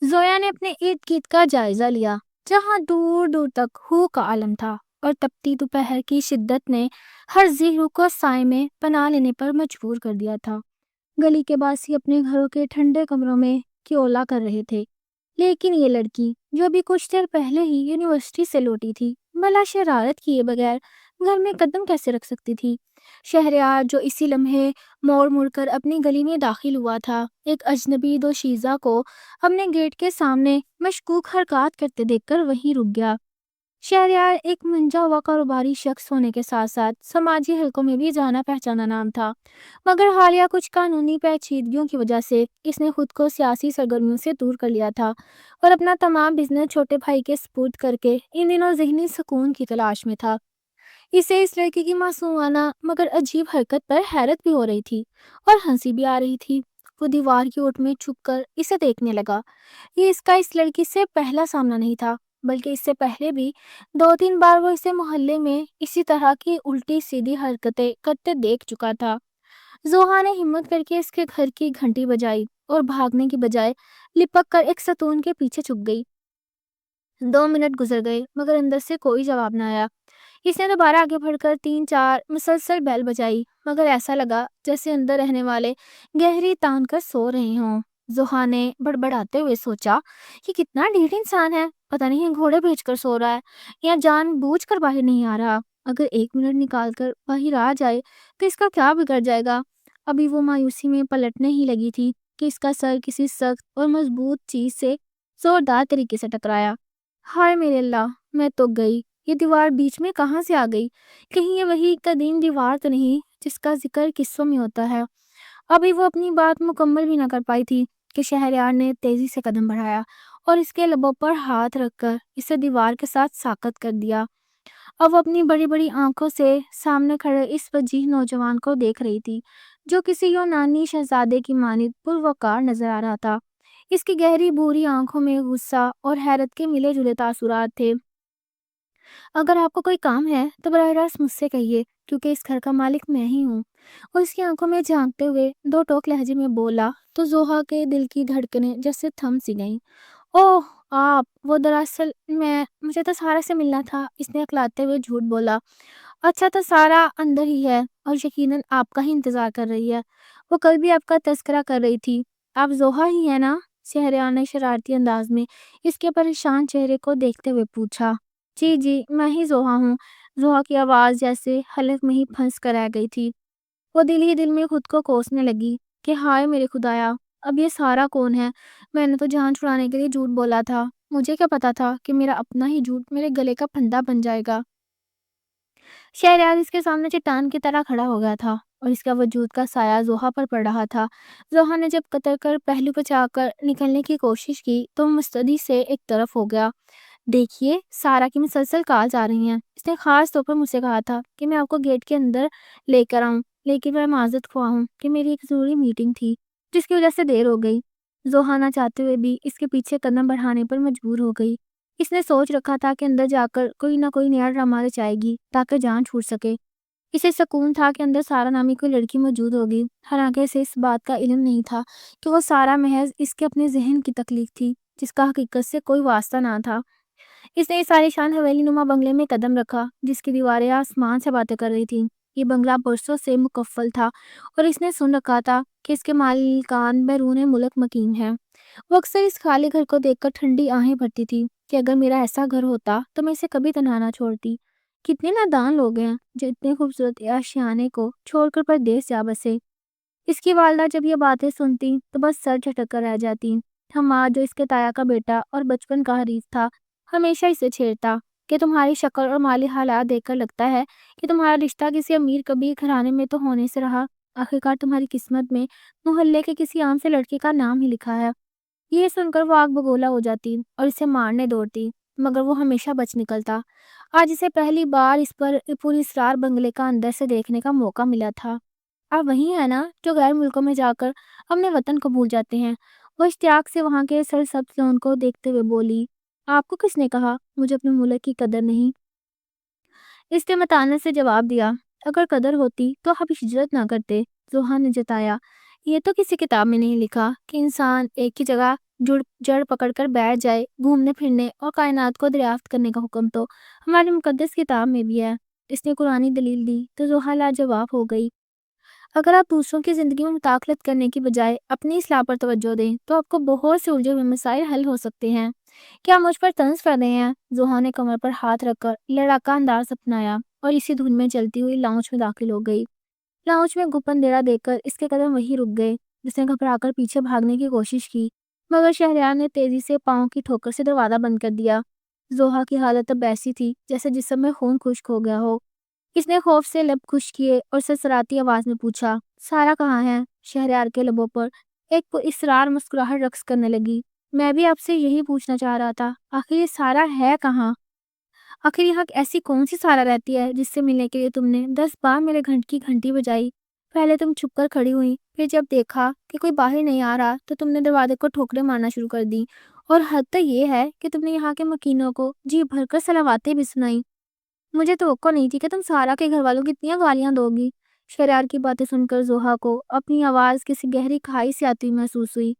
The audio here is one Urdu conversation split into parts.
زویا نے اپنے ارد گرد کا جائزہ لیا، جہاں دور دور تک ہو کا عالم تھا، اور تپتی دوپہر کی شدت نے ہر ذہن کو سائے میں پناہ لینے پر مجبور کر دیا تھا۔ گلی کے باسی اپنے گھروں کے ٹھنڈے کمروں میں کیولا کر رہے تھے، لیکن یہ لڑکی جو بھی کچھ دیر پہلے ہی یونیورسٹی سے لوٹی تھی، بلا شرارت کیے بغیر گھر میں قدم کیسے رکھ سکتی تھی؟ شہریار جو اسی لمحے موڑ مڑ کر اپنی گلی میں داخل ہوا تھا، ایک اجنبی دوشیزہ کو اپنے گیٹ کے سامنے مشکوک حرکات کرتے دیکھ کر وہیں رک گیا۔ شہریار ایک منجا ہوا کاروباری شخص ہونے کے ساتھ ساتھ سماجی حلقوں میں بھی جانا پہچانا نام تھا، مگر حالیہ کچھ قانونی پیچیدگیوں کی وجہ سے اس نے خود کو سیاسی سرگرمیوں سے دور کر لیا تھا اور اپنا تمام بزنس چھوٹے بھائی کے سپرد کر کے ان دنوں ذہنی سکون کی تلاش میں تھا۔ اسے اس لڑکی کی معصومانہ مگر عجیب حرکت پر حیرت بھی ہو رہی تھی اور ہنسی بھی آ رہی تھی۔ وہ دیوار کی اوٹ میں چھپ کر اسے دیکھنے لگا۔ یہ اس کا اس لڑکی سے پہلا سامنا نہیں تھا، بلکہ اس سے پہلے بھی 2-3 بار وہ اسے محلے میں اسی طرح کی الٹی سیدھی حرکتیں کرتے دیکھ چکا تھا۔ زوہا نے ہمت کر کے اس کے گھر کی گھنٹی بجائی اور بھاگنے کی بجائے لپک کر ایک ستون کے پیچھے چھپ گئی۔ 2 منٹ گزر گئے مگر اندر سے کوئی جواب نہ آیا۔ اس نے دوبارہ آگے بڑھ کر 3-4 مسلسل بیل بجائی، مگر ایسا لگا جیسے اندر رہنے والے گہری تان کر سو رہے ہوں۔ زوہا نے بڑبڑاتے ہوئے سوچا، یہ کتنا ڈھیٹ انسان ہے، پتہ نہیں گھوڑے بھیج کر سو رہا ہے یا جان بوجھ کر باہر نہیں آ رہا۔ اگر 1 منٹ نکال کر باہر آ جائے تو اس کا کیا بگڑ جائے گا؟ ابھی وہ مایوسی میں پلٹنے ہی لگی تھی کہ اس کا سر کسی سخت اور مضبوط چیز سے زوردار طریقے سے ٹکرایا۔ ہائے میرے اللہ، میں تو گئی، یہ دیوار بیچ میں کہاں سے آ گئی؟ کہیں یہ وہی قدیم دیوار تو نہیں جس کا ذکر قصوں میں ہوتا ہے؟ ابھی وہ اپنی بات مکمل بھی نہ کر پائی تھی کہ شہریار نے تیزی سے قدم بڑھایا اور اس کے لبوں پر ہاتھ رکھ کر اسے دیوار کے ساتھ ساکت کر دیا۔ اب وہ اپنی بڑی بڑی آنکھوں سے سامنے کھڑے اس وجیح نوجوان کو دیکھ رہی تھی، جو کسی یونانی شہزادے کی مانند پروقار نظر آ رہا تھا۔ اس کی گہری بھوری آنکھوں میں غصہ اور حیرت کے ملے جلے تاثرات تھے۔ اگر آپ کو کوئی کام ہے تو براہ راست مجھ سے کہیے، کیونکہ اس گھر کا مالک میں ہی ہوں۔ اور اس کی آنکھوں میں جھانکتے ہوئے 2 ٹوک لہجے میں بولا تو زوہا کے دل کی دھڑکنیں جیسے تھم سی گئیں۔ اوہ آپ، وہ دراصل مجھے تو سارا سے ملنا تھا، اس نے اکلاتے ہوئے جھوٹ بولا۔ اچھا تو سارا اندر ہی ہے اور یقیناً آپ کا ہی انتظار کر رہی ہے، وہ کل بھی آپ کا تذکرہ کر رہی تھی۔ آپ زوہا ہی ہے نا؟ شہریار نے شرارتی انداز میں اس کے پریشان چہرے کو دیکھتے ہوئے پوچھا۔ جی جی، میں ہی زوہا ہوں۔ زوہا کی آواز جیسے حلق میں ہی پھنس کر رہ گئی تھی۔ وہ دل ہی دل میں خود کو کوسنے لگی کہ ہائے میرے خدایا، اب یہ سارا کون ہے؟ میں نے تو جان چھڑانے کے لیے جھوٹ بولا تھا، مجھے کیا پتا تھا کہ میرا اپنا ہی جھوٹ میرے گلے کا پھندا بن جائے گا۔ شہریار اس کے سامنے چٹان کی طرح کھڑا ہو گیا تھا اور اس کا وجود کا سایہ زوہا پر پڑ رہا تھا۔ زوہا نے جب قطر کر پہلو بچا کر نکلنے کی کوشش کی تو مستعدی سے ایک طرف ہو گیا۔ دیکھیے، سارا کی مسلسل کالز آ رہی ہیں، اس نے خاص طور پر مجھ سے کہا تھا کہ میں آپ کو گیٹ کے اندر لے کر آؤں، لیکن میں معذرت خواہ ہوں کہ میری ایک ضروری میٹنگ تھی جس کی وجہ سے دیر ہو گئی۔ زوہا نہ چاہتے ہوئے بھی اس کے پیچھے قدم بڑھانے پر مجبور ہو گئی۔ اس نے سوچ رکھا تھا کہ اندر جا کر کوئی نہ کوئی نیا ڈرامہ رچائے گی تاکہ جان چھوٹ سکے۔ اسے سکون تھا کہ اندر سارا نامی کوئی لڑکی موجود ہوگی، حالانکہ اسے اس بات کا علم نہیں تھا کہ وہ سارا محض اس کے اپنے ذہن کی تخلیق تھی جس کا حقیقت سے کوئی واسطہ نہ تھا۔ اس نے اس عالیشان حویلی نما بنگلے میں قدم رکھا جس کی دیواریں آسمان سے باتیں کر رہی تھیں۔ یہ بنگلہ برسوں سے مکفل تھا اور اس نے سن رکھا تھا کہ اس کے مالکان بیرون ملک مقیم ہیں۔ وہ اکثر اس خالی گھر کو دیکھ کر ٹھنڈی آہیں بھرتی تھی کہ اگر میرا ایسا گھر ہوتا تو میں اسے کبھی تنہا نہ چھوڑتی۔ کتنے نادان لوگ ہیں جو اتنے خوبصورت آشیانے کو چھوڑ کر پردیس جا بسے۔ اس کی والدہ جب یہ باتیں سنتی تو بس سر جھٹک کر رہ جاتی۔ حماد جو اس کے تایا کا بیٹا اور بچپن کا حریف تھا، ہمیشہ اسے چھیڑتا کہ تمہاری شکل اور مالی حالات دیکھ کر لگتا ہے کہ تمہارا رشتہ کسی امیر کبیر گھرانے میں تو ہونے سے رہا، آخرکار تمہاری قسمت میں محلے کے کسی عام سے لڑکے کا نام ہی لکھا ہے۔ یہ سن کر وہ آگ بگولا ہو جاتی اور اسے مارنے دوڑتی، مگر وہ ہمیشہ بچ نکلتا۔ آج اسے پہلی بار اس پر پوری اسرار بنگلے کا اندر سے دیکھنے کا موقع ملا تھا۔ آپ وہی ہیں نا جو غیر ملکوں میں جا کر اپنے وطن کو بھول جاتے ہیں؟ وہ اشتیاق سے وہاں کے سرسبز لون کو دیکھتے ہوئے بولی۔ آپ کو کس نے کہا مجھے اپنے ملک کی قدر نہیں؟ اس نے متانت سے جواب دیا۔ اگر قدر ہوتی تو آپ ہجرت نہ کرتے، زوہا نے جتایا۔ یہ تو کسی کتاب میں نہیں لکھا کہ انسان ایک ہی جگہ جڑ پکڑ کر بیٹھ جائے، گھومنے پھرنے اور کائنات کو دریافت کرنے کا حکم تو ہماری مقدس کتاب میں بھی ہے۔ اس نے قرآنی دلیل دی تو زحا لاجواب ہو گئی۔ اگر آپ دوسروں کی زندگی میں مداخلت کرنے کی بجائے اپنی اصلاح پر توجہ دیں تو آپ کو بہت سے الجھے ہوئے مسائل حل ہو سکتے ہیں۔ کیا مجھ پر طنز کر رہے ہیں؟ زحا نے کمر پر ہاتھ رکھ کر لڑاکا انداز اپنایا اور اسی دھن میں چلتی ہوئی لاؤنج میں داخل ہو گئی۔ لاؤنج میں گھپن دیرا دیکھ کر اس کے قدم وہیں رک گئے۔ جس نے گھبرا کر پیچھے بھاگنے کی کوشش کی، مگر شہریار نے تیزی سے پاؤں کی ٹھوکر سے دروازہ بند کر دیا۔ زحا کی حالت اب ایسی تھی جیسے جسم میں خون خشک ہو گیا ہو۔ اس نے خوف سے لب خشک کیے اور سرسراتی آواز میں پوچھا، سارا کہاں ہے؟ شہریار کے لبوں پر ایک اسرار مسکراہٹ رقص کرنے لگی۔ میں بھی آپ سے یہی پوچھنا چاہ رہا تھا، آخر یہ سارا ہے کہاں؟ آخر یہاں ایسی کون سی سارا رہتی ہے جس سے ملنے کے لیے تم نے 10 بار میرے گھنٹ کی گھنٹی بجائی؟ پہلے تم چھپ کر کھڑی ہوئی، پھر جب دیکھا کہ کوئی باہر نہیں آ رہا تو تم نے دروازے کو ٹھوکریں مارنا شروع کر دی، اور حد تو یہ ہے کہ تم نے یہاں کے مکینوں کو جی بھر کر صلواتیں بھی سنائی۔ مجھے توقع نہیں تھی کہ تم سارا کے گھر والوں کی اتنی گالیاں دو گی۔ شہریار کی باتیں سن کر زحا کو اپنی آواز کسی گہری کھائی سے آتی ہوئی محسوس ہوئی۔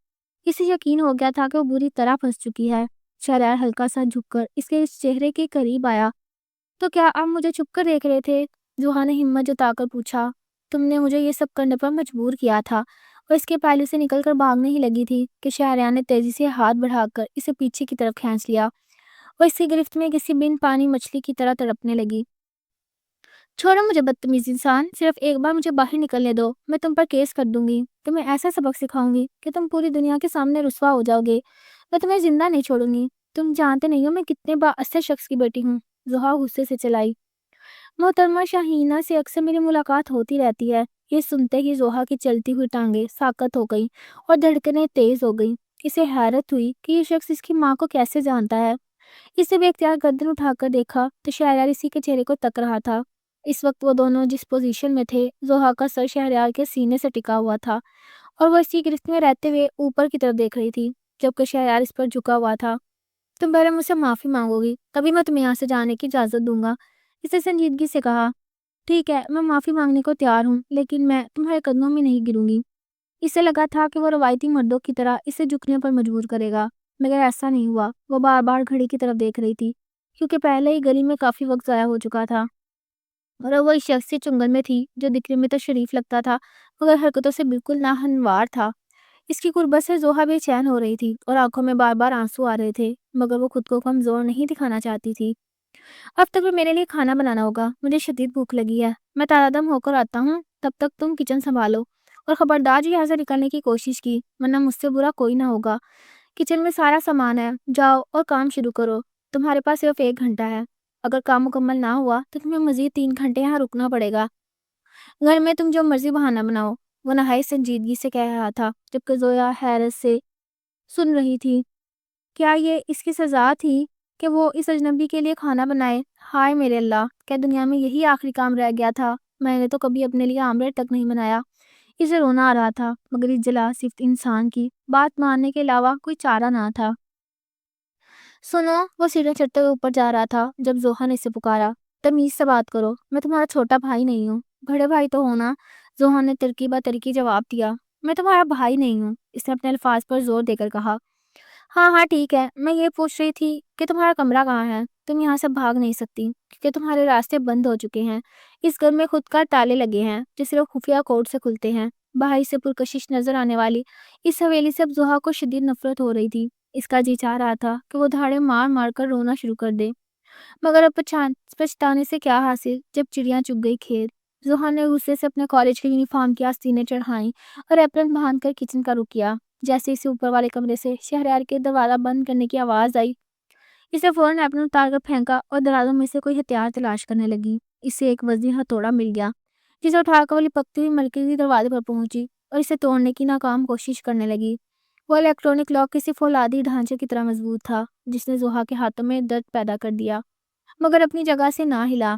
اسے یقین ہو گیا تھا کہ وہ بری طرح پھنس چکی ہے۔ شہریار ہلکا سا جھک کر اس کے چہرے کے قریب آیا۔ تو کیا آپ مجھے چھپ کر دیکھ رہے تھے؟ زحا نے ہمت جتا کر پوچھا۔ تم نے مجھے یہ سب کرنے پر مجبور کیا تھا۔ اور اس کے پہلو سے نکل کر بھاگنے ہی لگی تھی کہ شہریار نے تیزی سے ہاتھ بڑھا کر اسے پیچھے کی طرف کھینچ لیا اور اس کی گرفت میں کسی بن پانی مچھلی کی طرح تڑپنے لگی۔ چھوڑو مجھے بدتمیز انسان، صرف ایک بار مجھے باہر نکلنے دو، میں تم پر کیس کر دوں گی، تمہیں ایسا سبق سکھاؤں گی کہ تم پوری دنیا کے سامنے رسوا ہو جاؤ گے۔ میں تمہیں زندہ نہیں چھوڑوں گی۔ تم جانتے نہیں ہو میں کتنے بااثر شخص کی بیٹی ہوں۔ زحا غصے سے چلائی۔ محترمہ شاہینہ سے اکثر میری ملاقات ہوتی رہتی ہے۔ یہ سنتے ہی زحا کی چلتی ہوئی ٹانگیں ساکت ہو گئیں اور دھڑکنیں تیز ہو گئیں۔ اسے حیرت ہوئی کہ یہ شخص اس کی ماں کو کیسے جانتا ہے۔ اسے بے اختیار گردن اٹھا کر دیکھا تو شہریار اسی کے چہرے کو تک رہا تھا۔ اس وقت وہ دونوں جس پوزیشن میں تھے، زحا کا سر شہریار کے سینے سے ٹکا ہوا تھا اور وہ اسی گرفت میں رہتے ہوئے اوپر کی طرف دیکھ رہی تھی، جبکہ شہریار اس پر جھکا ہوا تھا۔ تم پہلے مجھ سے معافی مانگو گی، تبھی میں تمہیں یہاں سے جانے کی اجازت دوں گا، اسے سنجیدگی سے کہا۔ ٹھیک ہے، میں معافی مانگنے کو تیار ہوں، لیکن میں تمہارے قدموں میں نہیں گروں گی۔ اسے لگا تھا کہ وہ روایتی مردوں کی طرح اسے جھکنے پر مجبور کرے گا، مگر ایسا نہیں ہوا۔ وہ بار بار گھڑی کی طرف دیکھ رہی تھی، کیونکہ پہلے ہی گلی میں کافی وقت ضائع ہو چکا تھا اور وہ اس شخص سے چنگل میں تھی جو دکھنے میں تو شریف لگتا تھا مگر حرکتوں سے بالکل ناہموار تھا۔ اس کی قربت سے زحا بے چین ہو رہی تھی اور آنکھوں میں بار بار آنسو آ رہے تھے، مگر وہ خود کو کمزور نہیں دکھانا چاہتی تھی۔ اب تک میرے لیے کھانا بنانا ہوگا، مجھے شدید بھوک لگی ہے، میں تازہ دم ہو کر آتا ہوں، تب تک تم کچن سنبھالو اور خبردار یہاں سے نکلنے کی کوشش کی ورنہ مجھ سے برا کوئی نہ ہوگا۔ کچن میں سارا سامان ہے، جاؤ اور کام شروع کرو، تمہارے پاس صرف 1 گھنٹہ ہے، اگر کام مکمل نہ ہوا تو تمہیں مزید 3 گھنٹے یہاں رکنا پڑے گا۔ گھر میں تم جو مرضی بہانہ بناؤ، وہ نہایت سنجیدگی سے کہہ رہا تھا، جبکہ زویا حیرت سے سن رہی تھی۔ کیا یہ اس کی سزا تھی کہ وہ اس اجنبی کے لیے کھانا بنائے؟ ہائے میرے اللہ، کیا دنیا میں یہی آخری کام رہ گیا تھا؟ میں نے تو کبھی اپنے لیے آملیٹ تک نہیں بنایا۔ اسے رونا آ رہا تھا، مگر اس جلا صفت انسان کی بات ماننے کے علاوہ کوئی چارہ نہ تھا۔ سنو، وہ سیڑھیاں چڑھتے ہوئے اوپر جا رہا تھا جب زحا نے اسے پکارا۔ تمیز سے بات کرو، میں تمہارا چھوٹا بھائی نہیں ہوں۔ بڑے بھائی تو ہونا، زحا نے ترکی بہ ترکی جواب دیا۔ میں تمہارا بھائی نہیں ہوں، اس نے اپنے الفاظ پر زور دے کر کہا۔ ہاں ہاں ٹھیک ہے، میں یہ پوچھ رہی تھی کہ تمہارا کمرہ کہاں ہے؟ تم یہاں سے بھاگ نہیں سکتی کیونکہ تمہارے راستے بند ہو چکے ہیں۔ اس گھر میں خود کار تالے لگے ہیں جو صرف خفیہ کوڈ سے کھلتے ہیں۔ باہر سے پرکشش نظر آنے والی اس حویلی سے اب زحا کو شدید نفرت ہو رہی تھی۔ اس کا جی چاہ رہا تھا کہ وہ دھاڑے مار مار کر رونا شروع کر دے، مگر اب پچھتانے سے کیا حاصل جب چڑیاں چگ گئی کھیت۔ زحا نے غصے سے اپنے کالج کی یونیفارم کی آستینیں چڑھائیں اور ایپرن باندھ کر کچن کا رخ کیا۔ جیسے اسے اوپر والے کمرے سے شہریار کے دروازہ بند کرنے کی آواز آئی، اسے فوراً ایپرن اتار کر پھینکا اور درازوں میں سے کوئی ہتھیار تلاش کرنے لگی۔ اسے ایک وزنی ہتھوڑا مل گیا جسے اٹھا کر وہ لپکتی ہوئی مرکزی دروازے پر پہنچی اور اسے توڑنے کی ناکام کوشش کرنے لگی۔ وہ الیکٹرانک لاک کسی فولادی ڈھانچے کی طرح مضبوط تھا جس نے زحا کے ہاتھوں میں درد پیدا کر دیا، مگر اپنی جگہ سے نہ ہلا۔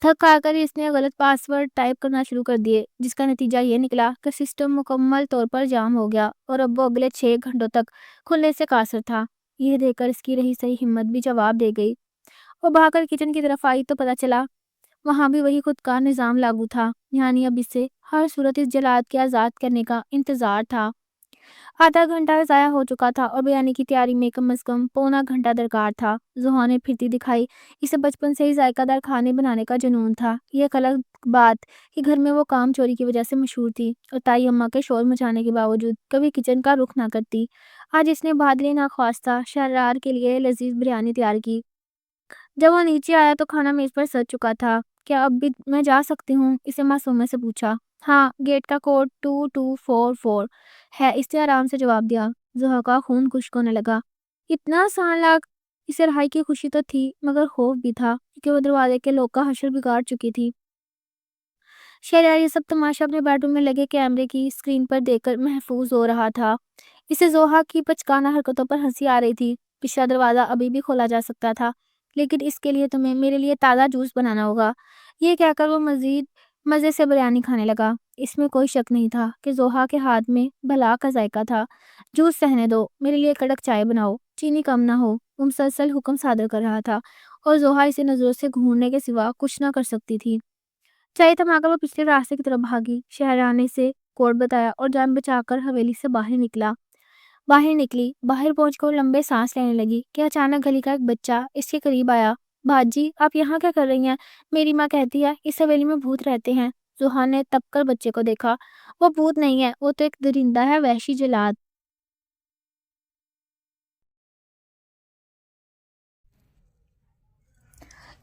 تھک ہار کر اس نے غلط پاس ورڈ ٹائپ کرنا شروع کر دیے، جس کا نتیجہ یہ نکلا کہ سسٹم مکمل طور پر جام ہو گیا اور اب وہ اگلے 6 گھنٹوں تک کھلنے سے قاصر تھا۔ یہ دیکھ کر اس کی رہی سہی ہمت بھی جواب دے گئی۔ وہ بھاگ کر کچن کی طرف آئی تو پتہ چلا وہاں بھی وہی خودکار نظام لاگو تھا، یعنی اب اسے ہر صورت اس جلاد کے آزاد کرنے کا انتظار تھا۔ آدھا گھنٹہ ضائع ہو چکا تھا اور بریانی کی تیاری میں کم از کم پونا گھنٹہ درکار تھا۔ زوہا نے پھرتی دکھائی، اسے بچپن سے ہی ذائقہ دار کھانے بنانے کا جنون تھا۔ یہ ایک الگ بات کہ گھر میں وہ کام چوری کی وجہ سے مشہور تھی اور تائی اماں کے شور مچانے کے باوجود کبھی کچن کا رخ نہ کرتی۔ آج اس نے بادلی ناخواستہ شہریار کے لیے لذیذ بریانی تیار کی۔ جب وہ نیچے آیا تو کھانا میز پر سج چکا تھا۔ کیا اب بھی میں جا سکتی ہوں؟ اسے معصومے سے پوچھا۔ ہاں، گیٹ کا کوڈ 2244 ہے، اس نے آرام سے جواب دیا۔ زوہا کا خون خشک ہونے لگا۔ اتنا آسان لاکھ! اسے رہائی کی خوشی تو تھی مگر خوف بھی تھا کیونکہ وہ دروازے کے لوک کا حشر بگاڑ چکی تھی۔ شہریار یہ سب تماشا اپنے بیڈ روم میں لگے کیمرے کی اسکرین پر دیکھ کر محفوظ ہو رہا تھا۔ اسے زوہا کی بچکانہ حرکتوں پر ہنسی آ رہی تھی۔ پچھلا دروازہ ابھی بھی کھولا جا سکتا تھا، لیکن اس کے لیے تمہیں میرے لیے تازہ جوس بنانا ہوگا۔ یہ کہہ کر وہ مزید مزے سے بریانی کھانے لگا۔ اس میں کوئی شک نہیں تھا کہ زوہا کے ہاتھ میں بھلا کا ذائقہ تھا۔ جوس رہنے دو، میرے لیے کڑک چائے بناؤ، چینی کم نہ ہو۔ وہ مسلسل حکم صادر کر رہا تھا اور زوہا اسے نظروں سے گھورنے کے سوا کچھ نہ کر سکتی تھی۔ چائے تھما کر وہ پچھلے راستے کی طرف بھاگی۔ شہریار نے اسے کوڈ بتایا اور جان بچا کر حویلی سے باہر نکلی۔ باہر پہنچ کر لمبے سانس لینے لگی کہ اچانک گلی کا ایک بچہ اس کے قریب آیا۔ باجی، آپ یہاں کیا کر رہی ہیں؟ میری ماں کہتی ہے اس حویلی میں بھوت رہتے ہیں۔ زوہا نے تپ کر بچے کو دیکھا۔ وہ بھوت نہیں ہے، وہ تو ایک درندہ ہے، وحشی جلاد۔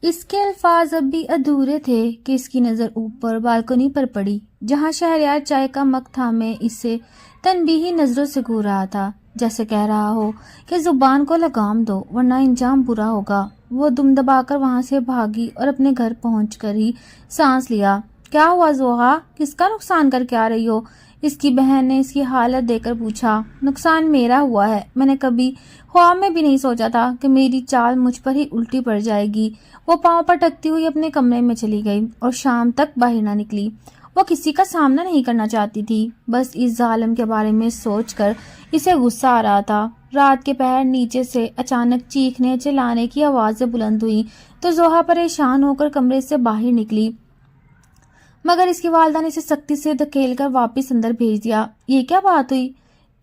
اس کے الفاظ اب بھی ادھورے تھے کہ اس کی نظر اوپر بالکنی پر پڑی، جہاں شہریار چائے کا مگ تھامے اسے تنبیہی نظروں سے گھور رہا تھا، جیسے کہہ رہا ہو کہ زبان کو لگام دو ورنہ انجام برا ہوگا۔ وہ دم دبا کر وہاں سے بھاگی اور اپنے گھر پہنچ کر ہی سانس لیا۔ کیا ہوا زوہا؟ کس کا نقصان کر کے آ رہی ہو؟ اس کی بہن نے اس کی حالت دیکھ کر پوچھا۔ نقصان میرا ہوا ہے، میں نے کبھی خواب میں بھی نہیں سوچا تھا کہ میری چال مجھ پر ہی الٹی پڑ جائے گی۔ وہ پاؤں پر ٹکتی ہوئی اپنے کمرے میں چلی گئی اور شام تک باہر نہ نکلی۔ وہ کسی کا سامنا نہیں کرنا چاہتی تھی، بس اس ظالم کے بارے میں سوچ کر اسے غصہ آ رہا تھا۔ رات کے پہر نیچے سے اچانک چیخنے چلانے کی آوازیں بلند ہوئی تو زوہا پریشان ہو کر کمرے سے باہر نکلی، مگر اس کی والدہ نے اسے سختی سے دھکیل کر واپس اندر بھیج دیا۔ یہ کیا بات ہوئی؟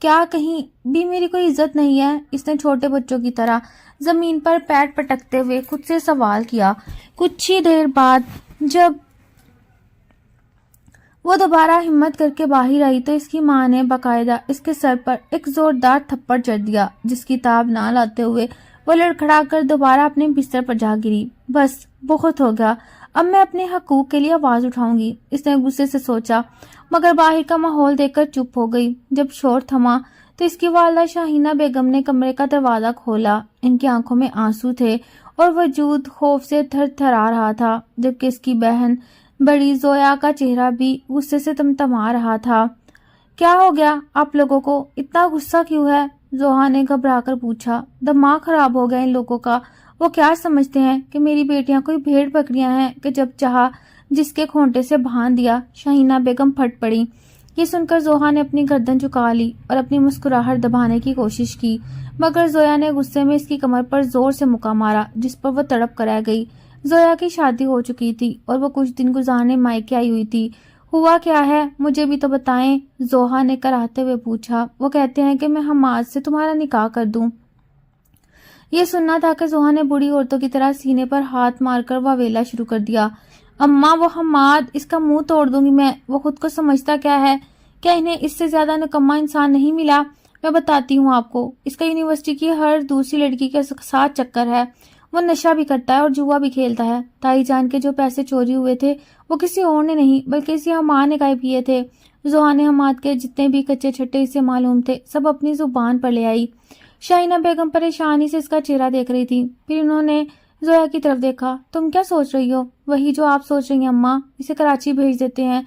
کیا کہیں بھی میری کوئی عزت نہیں ہے؟ اس نے چھوٹے بچوں کی طرح زمین پر پیر پٹکتے ہوئے خود سے سوال کیا۔ کچھ ہی دیر بعد جب وہ دوبارہ ہمت کر کے باہر آئی تو اس کی ماں نے باقاعدہ اس کے سر پر ایک زوردار تھپڑ جڑ دیا، جس کی تاب نہ لاتے ہوئے وہ لڑکھڑا کر دوبارہ اپنے بستر پر جا گری۔ بس بہت ہو گیا، اب میں اپنے حقوق کے لیے آواز اٹھاؤں گی، اس نے غصے سے سوچا، مگر باہر کا ماحول دیکھ کر چپ ہو گئی۔ جب شور تھما تو اس کی والدہ شاہینہ بیگم نے کمرے کا دروازہ کھولا۔ ان کی آنکھوں میں آنسو تھے اور وجود خوف سے تھر تھرا رہا تھا، جبکہ اس کی بہن بڑی زویا کا چہرہ بھی غصے سے تمتما رہا تھا۔ کیا ہو گیا آپ لوگوں کو؟ اتنا غصہ کیوں ہے؟ زوہا نے گھبرا کر پوچھا۔ دماغ خراب ہو گیا ان لوگوں کا، وہ کیا سمجھتے ہیں کہ میری بیٹیاں کوئی بھیڑ بکریاں ہیں کہ جب چاہا جس کے کھونٹے سے باندھ دیا؟ شاہینہ بیگم پھٹ پڑی۔ یہ سن کر زوہا نے اپنی گردن جھکا لی اور اپنی مسکراہٹ دبانے کی کوشش کی، مگر زویا نے غصے میں اس کی کمر پر زور سے مکا مارا، جس پر وہ تڑپ کر رہ گئی۔ زویا کی شادی ہو چکی تھی اور وہ کچھ دن گزارنے مائکے آئی ہوئی تھی۔ ہوا کیا ہے مجھے بھی تو بتائیں، زوہا نے کراہتے ہوئے پوچھا۔ وہ کہتے ہیں کہ میں حماد سے تمہارا نکاح کر دوں۔ یہ سننا تھا کہ زوہا نے بوڑھی عورتوں کی طرح سینے پر ہاتھ مار کر واویلا شروع کر دیا۔ اماں، وہ حماد، اس کا منہ توڑ دوں گی میں، وہ خود کو سمجھتا کیا ہے؟ کیا انہیں اس سے زیادہ نکما انسان نہیں ملا؟ میں بتاتی ہوں آپ کو، اس کا یونیورسٹی کی ہر دوسری لڑکی کے ساتھ چکر ہے، وہ نشہ بھی کرتا ہے اور جوا بھی کھیلتا ہے۔ تائی جان کے جو پیسے چوری ہوئے تھے وہ کسی اور نے نہیں بلکہ اسی حماد نے غائب کیے تھے۔ زوہا نے حماد کے جتنے بھی کچے چھٹے اسے معلوم تھے سب اپنی زبان پر لے آئی۔ شاہینہ بیگم پریشانی سے اس کا چہرہ دیکھ رہی تھی، پھر انہوں نے زویا کی طرف دیکھا۔ تم کیا سوچ رہی ہو؟ وہی جو آپ سوچ رہی ہیں اماں، اسے کراچی بھیج دیتے ہیں،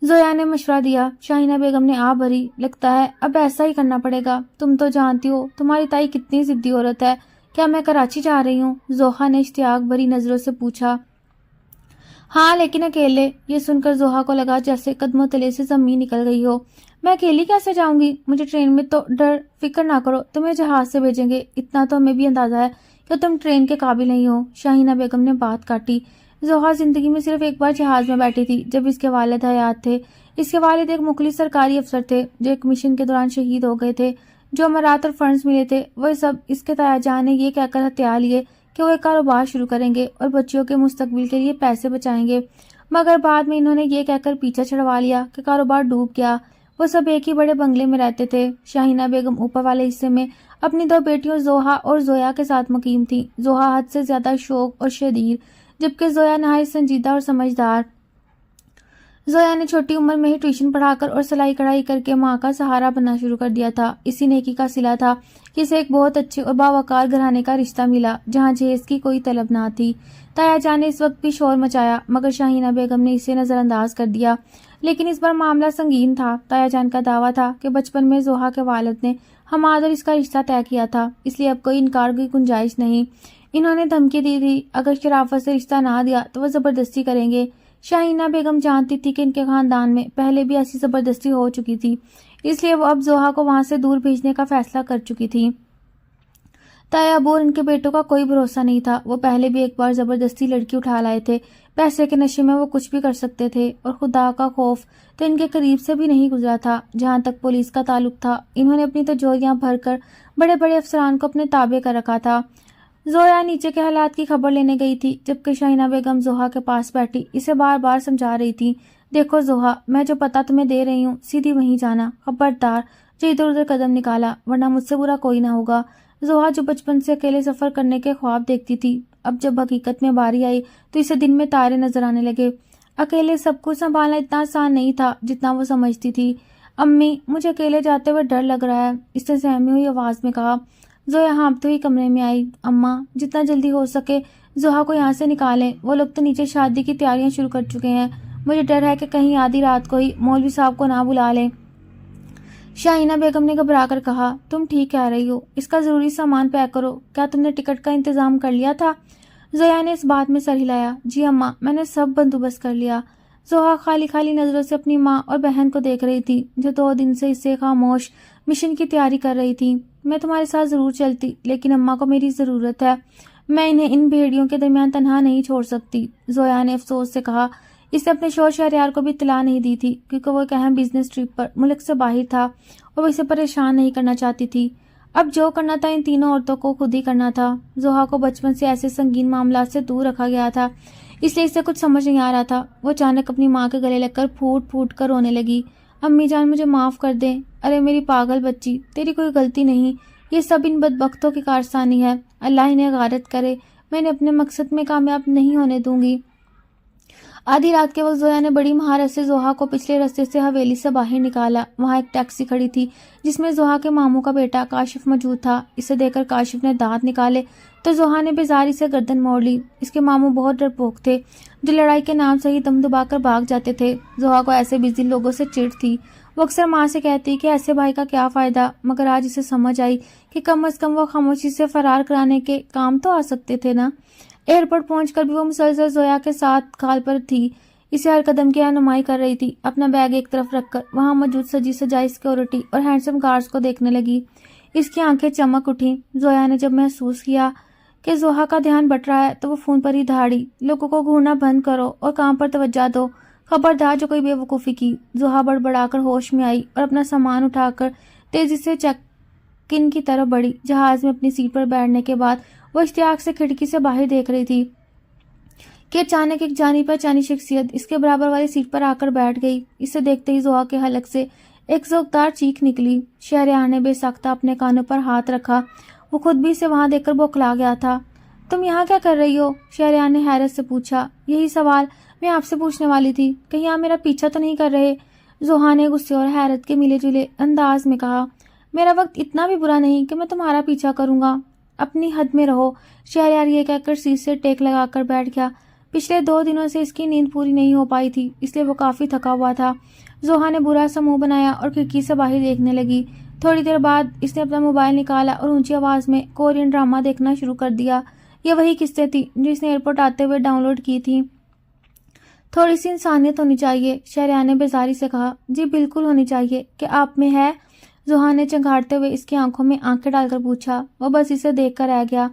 زویا نے مشورہ دیا۔ شاہینہ بیگم نے آ بھری۔ لگتا ہے اب ایسا ہی کرنا پڑے گا، تم تو جانتی ہو تمہاری تائی کتنی ضدی عورت ہے۔ کیا میں کراچی جا رہی ہوں؟ زوہا نے اشتیاق بھری نظروں سے پوچھا۔ ہاں، لیکن اکیلے۔ یہ سن کر زوہا کو لگا جیسے قدموں تلے سے زمین نکل گئی ہو۔ میں اکیلی کیسے جاؤں گی؟ مجھے ٹرین میں تو ڈر، فکر نہ کرو، تمہیں جہاز سے بھیجیں گے، اتنا تو ہمیں بھی اندازہ ہے کہ تم ٹرین کے قابل نہیں ہو۔ شاہینہ بیگم نے بات کاٹی۔ زوہا زندگی میں صرف ایک بار جہاز میں بیٹھی تھی، جب اس کے والد حیات تھے۔ اس کے والد ایک مخلص سرکاری افسر تھے جو ایک مشن کے دوران شہید ہو گئے تھے۔ جو امارات اور فنڈز ملے تھے وہ سب اس کے تایا جان نے یہ کہہ کر ہتھیا لیے کہ وہ ایک کاروبار شروع کریں گے اور بچیوں کے مستقبل کے لیے پیسے بچائیں گے، مگر بعد میں انہوں نے یہ کہہ کر پیچھا چھڑوا لیا کہ کاروبار ڈوب گیا۔ وہ سب ایک ہی بڑے بنگلے میں رہتے تھے۔ شاہینہ بیگم اوپر والے حصے میں اپنی 2 بیٹیوں زوہا اور زویا کے ساتھ مقیم تھی۔ زوہا حد سے زیادہ شوق اور شریر، جبکہ زویا نہایت سنجیدہ اور سمجھدار۔ زویا نے چھوٹی عمر میں ہی ٹیوشن پڑھا کر اور سلائی کڑھائی کر کے ماں کا سہارا بننا شروع کر دیا تھا۔ اسی نیکی کا صلہ تھا کہ اسے ایک بہت اچھے اور باوقار گھرانے کا رشتہ ملا جہاں جہیز کی کوئی طلب نہ تھی۔ تایا جان نے اس وقت بھی شور مچایا مگر شاہینہ بیگم نے اسے نظر انداز کر دیا، لیکن اس بار معاملہ سنگین تھا۔ تایا جان کا دعویٰ تھا کہ بچپن میں زوہا کے والد نے حماد اور اس کا رشتہ طے کیا تھا، اس لیے اب کوئی انکار کی گنجائش نہیں۔ انہوں نے دھمکی دی تھی اگر شرافت سے رشتہ نہ دیا تو وہ زبردستی کریں گے۔ شاہینہ بیگم جانتی تھی کہ ان کے خاندان میں پہلے بھی ایسی زبردستی ہو چکی تھی، اس لیے وہ اب زوہا کو وہاں سے دور بھیجنے کا فیصلہ کر چکی تھی۔ تایا ابو اور ان کے بیٹوں کا کوئی بھروسہ نہیں تھا۔ وہ پہلے بھی ایک بار زبردستی لڑکی اٹھا لائے تھے۔ پیسے کے نشے میں وہ کچھ بھی کر سکتے تھے اور خدا کا خوف تو ان کے قریب سے بھی نہیں گزرا تھا۔ جہاں تک پولیس کا تعلق تھا، انہوں نے اپنی تجوریاں بھر کر بڑے بڑے افسران کو اپنے تابع کر رکھا تھا۔ زویا نیچے کے حالات کی خبر لینے گئی تھی جبکہ شاہینہ بیگم زوہا کے پاس بیٹھی اسے بار بار سمجھا رہی تھی، دیکھو زوہا، میں جو پتہ تمہیں دے رہی ہوں سیدھی وہیں جانا، خبردار جو ادھر ادھر قدم نکالا ورنہ مجھ سے برا کوئی نہ ہوگا۔ زوہا جو بچپن سے اکیلے سفر کرنے کے خواب دیکھتی تھی، اب جب حقیقت میں باری آئی تو اسے دن میں تارے نظر آنے لگے۔ اکیلے سب کچھ سنبھالنا اتنا آسان نہیں تھا جتنا وہ سمجھتی تھی۔ امی، مجھے اکیلے جاتے ہوئے ڈر لگ رہا ہے، اس نے سہمی ہوئی آواز میں کہا۔ زویا ہانپتے ہوئی کمرے میں آئی۔ اماں، جتنا جلدی ہو سکے زوہا کو یہاں سے نکالیں، وہ لوگ تو نیچے شادی کی تیاریاں شروع کر چکے ہیں، مجھے ڈر ہے کہ کہیں آدھی رات کو ہی مولوی صاحب کو نہ بلا لیں۔ شاہینہ بیگم نے گھبرا کر کہا، تم ٹھیک کہہ رہی ہو، اس کا ضروری سامان پیک کرو، کیا تم نے ٹکٹ کا انتظام کر لیا تھا؟ زویا نے اس بات میں سر ہلایا، جی اماں، میں نے سب بندوبست کر لیا۔ زوہا خالی خالی نظروں سے اپنی ماں اور بہن کو دیکھ رہی تھی جو 2 دن سے اس سے خاموش مشن کی تیاری کر رہی تھی۔ میں تمہارے ساتھ ضرور چلتی لیکن اماں کو میری ضرورت ہے، میں انہیں ان بھیڑیوں کے درمیان تنہا نہیں چھوڑ سکتی، زویا نے افسوس سے کہا۔ اس نے اپنے شوہر شہریار کو بھی اطلاع نہیں دی تھی کیونکہ وہ ایک اہم بزنس ٹرپ پر ملک سے باہر تھا اور وہ اسے پریشان نہیں کرنا چاہتی تھی۔ اب جو کرنا تھا ان تینوں عورتوں کو خود ہی کرنا تھا۔ زوہا کو بچپن سے ایسے سنگین معاملات سے دور رکھا گیا تھا، اس لیے اسے کچھ سمجھ نہیں آ رہا تھا۔ وہ اچانک اپنی ماں کے گلے لگ کر پھوٹ پھوٹ کر رونے لگی، امی جان مجھے معاف کر دیں، ارے میری پاگل بچی، تیری کوئی غلطی نہیں، یہ سب ان بدبختوں کی کارستانی ہے، اللہ انہیں غارت کرے، میں انہیں اپنے مقصد میں کامیاب نہیں ہونے دوں گی۔ آدھی رات کے وقت زویا نے بڑی مہارت سے زوہا کو پچھلے رستے سے حویلی سے باہر نکالا۔ وہاں ایک ٹیکسی کھڑی تھی جس میں زوہا کے ماموں کا بیٹا کاشف موجود تھا۔ اسے دیکھ کر کاشف نے دانت نکالے تو زوہا نے بیزاری سے گردن موڑ لی۔ اس کے ماموں بہت ڈرپوک تھے جو لڑائی کے نام سے ہی دم دبا کر بھاگ جاتے تھے۔ زوہا کو ایسے بزدل لوگوں سے چڑ تھی، وہ اکثر ماں سے کہتی کہ ایسے بھائی کا کیا فائدہ، مگر آج اسے سمجھ آئی کہ کم از کم وہ خاموشی سے فرار کرانے کے کام تو آ سکتے تھے نا۔ ایئرپورٹ پہنچ کر بھی وہ مسلسل زویا کے ساتھ کال پر تھی، اسے ہر قدم کی رہنمائی کر رہی تھی۔ اپنا بیگ ایک طرف رکھ کر وہاں موجود سجی سجائی سیکورٹی اور ہینڈسم گارڈز کو دیکھنے لگی۔ اس کی آنکھیں چمک اٹھیں۔ زویا نے جب محسوس کیا کہ زوہا کا دھیان بٹ رہا ہے تو وہ فون پر ہی دھاڑی، لوگوں کو گھورنا بند کرو اور کام پر توجہ دو، خبردار جو کوئی بے وقوفی کی۔ زوہا بڑبڑا کر ہوش میں آئی اور اپنا سامان اٹھا کر تیزی سے چیک ان کی طرف بڑھی۔ جہاز میں اپنی سیٹ پر بیٹھنے کے بعد وہ اشتیاق سے کھڑکی سے باہر دیکھ رہی تھی کہ اچانک ایک جانی پہچانی شخصیت اس کے برابر والی سیٹ پر آ کر بیٹھ گئی۔ اسے دیکھتے ہی زوہا کے حلق سے ایک ذوقدار چیخ نکلی۔ شہریار نے بے ساختہ اپنے کانوں پر ہاتھ رکھا، وہ خود بھی اسے وہاں دیکھ کر بوکھلا گیا تھا۔ تم یہاں کیا کر رہی ہو؟ شہریار نے حیرت سے پوچھا۔ یہی سوال میں آپ سے پوچھنے والی تھی، کہیں آپ میرا پیچھا تو نہیں کر رہے؟ زوہا نے غصے اور حیرت کے ملے جلے انداز میں کہا۔ میرا وقت اتنا بھی برا نہیں کہ میں تمہارا پیچھا کروں گا، اپنی حد میں رہو۔ شہریار یہ کہہ کر سیٹ سے ٹیک لگا کر بیٹھ گیا۔ پچھلے 2 دنوں سے اس کی نیند پوری نہیں ہو پائی تھی، اس لیے وہ کافی تھکا ہوا تھا۔ زوہا نے برا سا منہ بنایا اور کھڑکی سے باہر دیکھنے لگی۔ تھوڑی دیر بعد اس نے اپنا موبائل نکالا اور اونچی آواز میں کورین ڈرامہ دیکھنا شروع کر دیا۔ یہ وہی قسطیں تھیں جو اس نے ایئرپورٹ آتے ہوئے ڈاؤن لوڈ کی تھیں۔ تھوڑی سی انسانیت ہونی چاہیے، شہریار نے بیزاری سے کہا۔ جی بالکل ہونی چاہیے، کہ آپ میں ہے؟ زوہا نے چنگھاڑتے ہوئے اس کی آنکھوں میں آنکھیں ڈال کر پوچھا۔ وہ بس اسے دیکھ کر رہ گیا۔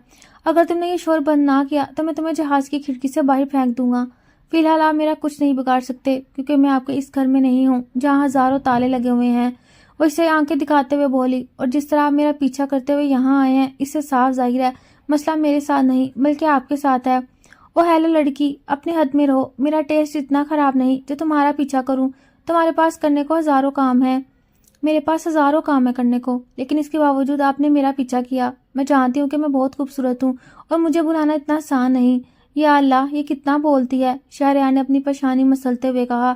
اگر تم نے یہ شور بند نہ کیا تو میں تمہیں جہاز کی کھڑکی سے باہر پھینک دوں گا۔ فی الحال آپ میرا کچھ نہیں بگاڑ سکتے کیونکہ میں آپ کے اس گھر میں نہیں ہوں جہاں ہزاروں تالے لگے ہوئے ہیں۔ وہ اسے آنکھیں دکھاتے ہوئے بولی، اور جس طرح آپ میرا پیچھا کرتے ہوئے یہاں آئے ہیں اس سے صاف ظاہر ہے مسئلہ میرے ساتھ نہیں بلکہ آپ کے ساتھ ہے۔ او ہیلو لڑکی، اپنے حد میں رہو، میرا ٹیسٹ اتنا خراب نہیں جو تمہارا پیچھا کروں۔ تمہارے پاس کرنے کو ہزاروں کام ہے، میرے پاس ہزاروں کام ہے کرنے کو، لیکن اس کے باوجود آپ نے میرا پیچھا کیا۔ میں جانتی ہوں کہ میں بہت خوبصورت ہوں اور مجھے بلانا اتنا آسان نہیں۔ یا اللہ، یہ کتنا بولتی ہے، شہریار نے اپنی پریشانی مسلتے ہوئے کہا۔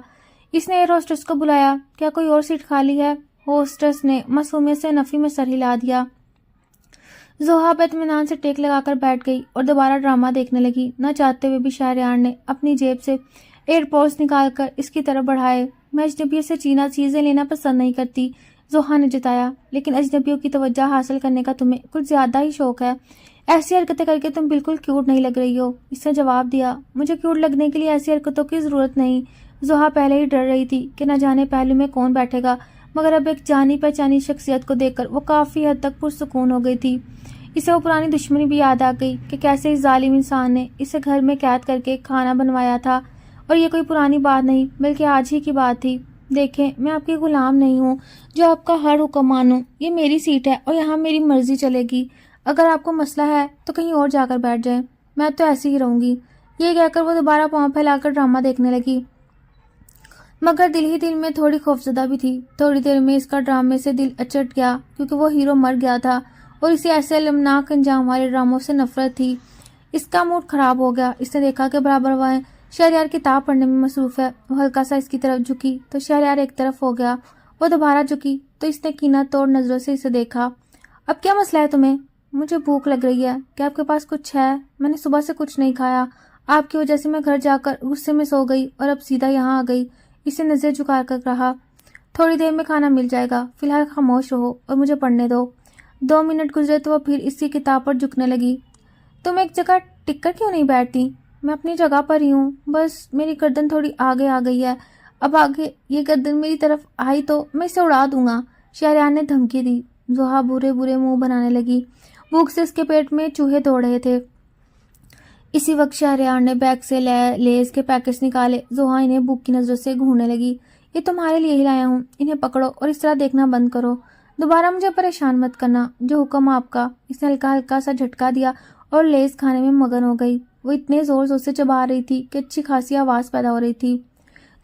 اس نے ایئر ہوسٹس کو بلایا، کیا کوئی اور سیٹ خالی ہے؟ ہوسٹس نے معصومیت سے نفی میں سر ہلا دیا۔ زحا اطمینان سے ٹیک لگا کر بیٹھ گئی اور دوبارہ ڈرامہ دیکھنے لگی۔ نہ چاہتے ہوئے بھی شہریار نے اپنی جیب سے ایئر پوڈس نکال کر اس کی طرف بڑھائے۔ میں اجنبیوں سے چیزیں لینا پسند نہیں کرتی، زحا نے جتایا، لیکن اجنبیوں کی توجہ حاصل کرنے کا تمہیں کچھ زیادہ ہی شوق ہے۔ ایسی حرکتیں کر کے تم بالکل کیوٹ نہیں لگ رہی ہو۔ اس نے جواب دیا، مجھے کیوٹ لگنے کے لیے ایسی حرکتوں کی ضرورت نہیں۔ زحا پہلے ہی ڈر رہی تھی کہ نہ جانے پہلو میں کون بیٹھے گا، مگر اب ایک جانی پہچانی شخصیت کو دیکھ کر وہ کافی حد تک پرسکون ہو گئی تھی۔ اسے وہ پرانی دشمنی بھی یاد آ گئی کہ کیسے اس ظالم انسان نے اسے گھر میں قید کر کے کھانا بنوایا تھا، اور یہ کوئی پرانی بات نہیں بلکہ آج ہی کی بات تھی۔ دیکھیں، میں آپ کی غلام نہیں ہوں جو آپ کا ہر حکم مانوں۔ یہ میری سیٹ ہے اور یہاں میری مرضی چلے گی۔ اگر آپ کو مسئلہ ہے تو کہیں اور جا کر بیٹھ جائیں، میں تو ایسی ہی رہوں گی۔ یہ کہہ کر وہ دوبارہ پاؤں پھیلا کر ڈرامہ دیکھنے لگی، مگر دل ہی دل میں تھوڑی خوفزدہ بھی تھی۔ تھوڑی دیر میں اس کا ڈرامے سے دل اچٹ گیا کیونکہ وہ ہیرو مر گیا تھا اور اسے ایسے المناک انجام والے ڈراموں سے نفرت تھی۔ اس کا موڈ خراب ہو گیا۔ اس نے دیکھا کہ برابر وہ شہریار کتاب پڑھنے میں مصروف ہے۔ وہ ہلکا سا اس کی طرف جھکی تو شہریار ایک طرف ہو گیا۔ وہ دوبارہ جھکی تو اس نے کینہ توڑ نظروں سے اسے دیکھا۔ اب کیا مسئلہ ہے تمہیں؟ مجھے بھوک لگ رہی ہے، کیا آپ کے پاس کچھ ہے؟ میں نے صبح سے کچھ نہیں کھایا، آپ کی وجہ سے میں گھر جا کر غصے میں سو گئی اور اب سیدھا یہاں آ گئی۔ اسے نظر جھکا کر رہا، تھوڑی دیر میں کھانا مل جائے گا، فی الحال خاموش رہو اور مجھے پڑھنے دو۔ 2 منٹ گزرے تو وہ پھر اس کی کتاب پر جھکنے لگی۔ تم ایک جگہ ٹک کر کیوں نہیں بیٹھتی؟ میں اپنی جگہ پر ہی ہوں، بس میری گردن تھوڑی آگے آ گئی ہے، اب آگے یہ گردن میری طرف آئی تو میں اسے اڑا دوں گا، شہریار نے دھمکی دی۔ زحا برے منہ بنانے لگی، بھوک سے اس کے پیٹ میں چوہے دوڑ رہے تھے۔ اسی وقت شہریار نے بیگ سے لیز کے پیکٹس نکالے۔ زحا انہیں بھوک کی نظروں سے گھورنے لگی۔ یہ تمہارے لیے ہی لایا ہوں، انہیں پکڑو اور اس طرح دیکھنا بند کرو، دوبارہ مجھے پریشان مت کرنا، جو حکم آپ کا۔ اس نے ہلکا سا جھٹکا دیا اور لیز کھانے میں مگن ہو گئی۔ وہ اتنے زور سے چبا رہی تھی کہ اچھی خاصی آواز پیدا ہو رہی تھی۔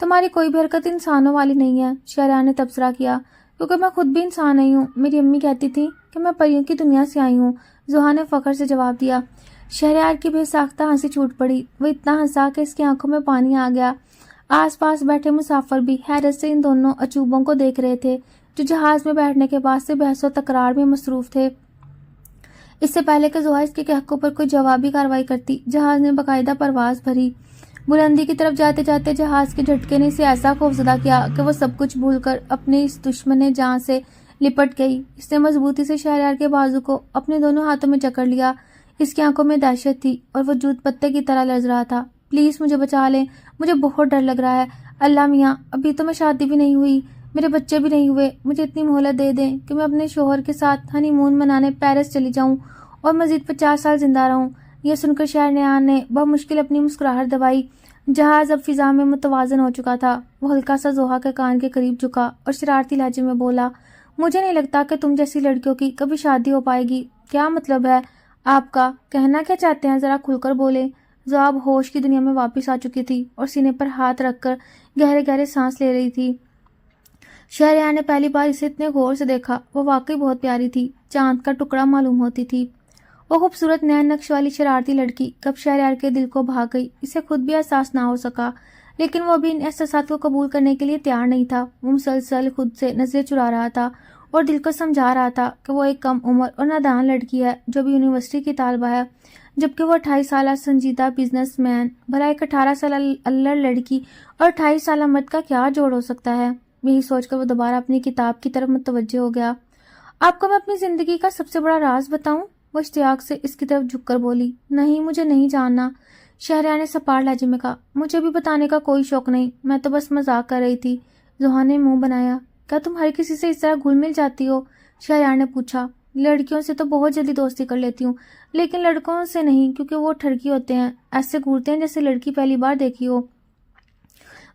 تمہاری کوئی بھی حرکت انسانوں والی نہیں ہے، شہریار نے تبصرہ کیا۔ کیونکہ میں خود بھی انسان نہیں ہوں، میری امی کہتی تھی کہ میں پریوں کی دنیا سے آئی ہوں، زحا نے فخر سے جواب دیا۔ شہریار کی بے ساختہ ہنسی چھوٹ پڑی۔ وہ اتنا ہنسا کہ اس کی آنکھوں میں پانی آ گیا۔ آس پاس بیٹھے مسافر بھی حیرت سے ان دونوں عجوبوں کو دیکھ رہے تھے جو جہاز میں بیٹھنے کے بعد سے بحث و تکرار میں مصروف تھے۔ اس سے پہلے کہ زحا اس کے کہکوں پر کوئی جوابی کارروائی کرتی، جہاز نے باقاعدہ پرواز بھری۔ بلندی کی طرف جاتے جاتے جہاز کے جھٹکے نے اسے ایسا خوفزدہ کیا کہ وہ سب کچھ بھول کر اپنے اس دشمن جان سے لپٹ گئی۔ اس نے مضبوطی سے شہریار کے بازو کو اپنے دونوں ہاتھوں میں جکڑ لیا۔ اس کی آنکھوں میں دہشت تھی اور وجود پتے کی طرح لرز رہا تھا۔ پلیز مجھے بچا لیں، مجھے بہت ڈر لگ رہا ہے۔ اللہ میاں، ابھی تو میں شادی بھی نہیں ہوئی، میرے بچے بھی نہیں ہوئے، مجھے اتنی مہلت دے دیں کہ میں اپنے شوہر کے ساتھ ہنی مون منانے پیرس چلی جاؤں اور مزید 50 سال زندہ رہوں۔ یہ سن کر شہریار نے بہت مشکل اپنی مسکراہٹ دبائی۔ جہاز اب فضا میں متوازن ہو چکا تھا۔ وہ ہلکا سا زحا کے کان کے قریب جھکا اور شرارتی لہجے میں بولا، مجھے نہیں لگتا کہ تم جیسی لڑکیوں کی کبھی شادی ہو پائے گی۔ کیا مطلب ہے آپ کا؟ کہنا کیا چاہتے ہیں، ذرا کھل کر بولے۔ زحا اب ہوش کی دنیا میں واپس آ چکی تھی اور سینے پر ہاتھ رکھ کر گہرے گہرے سانس لے رہی تھی۔ شہریار نے پہلی بار اسے اتنے غور سے دیکھا۔ وہ واقعی بہت پیاری تھی، چاند کا ٹکڑا معلوم ہوتی تھی۔ وہ خوبصورت نین نقش والی شرارتی لڑکی کب شہریار کے دل کو بھا گئی، اسے خود بھی احساس نہ ہو سکا، لیکن وہ بھی ان احساسات کو قبول کرنے کے لیے تیار نہیں تھا۔ وہ مسلسل خود سے نظریں چرا رہا تھا اور دل کو سمجھا رہا تھا کہ وہ ایک کم عمر اور نادان لڑکی ہے جو بھی یونیورسٹی کی طالبہ ہے، جبکہ وہ 28 سالہ سنجیدہ بزنس مین۔ بھلا ایک 18 سالہ الڑ لڑکی اور 28 سالہ مرد کا کیا جوڑ ہو سکتا ہے؟ یہی سوچ کر وہ دوبارہ اپنی کتاب کی طرف متوجہ ہو گیا۔ آپ کو میں اپنی زندگی کا سب سے بڑا راز بتاؤں؟ وہ اشتیاق سے اس کی طرف جھک کر بولی۔ نہیں، مجھے نہیں جاننا، شہریار نے سپاڑ لہجے میں کہا۔ مجھے بھی بتانے کا کوئی شوق نہیں، میں تو بس مذاق کر رہی تھی، زحا نے منہ بنایا۔ کیا تم ہر کسی سے اس طرح گھل مل جاتی ہو؟ شہریار نے پوچھا۔ لڑکیوں سے تو بہت جلدی دوستی کر لیتی ہوں، لیکن لڑکوں سے نہیں، کیونکہ وہ ٹھڑکی ہوتے ہیں، ایسے گھورتے ہیں جیسے لڑکی پہلی بار دیکھی ہو۔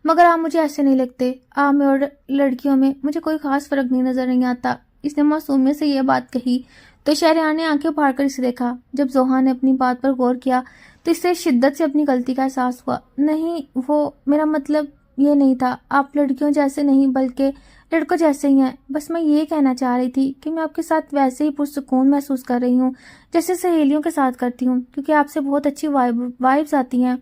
مگر آپ مجھے ایسے نہیں لگتے، آپ میں اور لڑکیوں میں مجھے کوئی خاص فرق نہیں نظر نہیں آتا۔ اس نے معصومیت سے یہ بات کہی تو شہریار نے آنکھیں پھاڑ کر اسے دیکھا۔ جب زوہا نے اپنی بات پر غور کیا تو اس سے شدت سے اپنی غلطی کا احساس ہوا۔ نہیں، وہ میرا مطلب یہ نہیں تھا، آپ لڑکیوں جیسے نہیں بلکہ لڑکوں جیسے ہی ہیں۔ بس میں یہ کہنا چاہ رہی تھی کہ میں آپ کے ساتھ ویسے ہی پرسکون محسوس کر رہی ہوں جیسے سہیلیوں کے ساتھ کرتی ہوں، کیونکہ آپ سے بہت اچھی وائبز آتی ہیں۔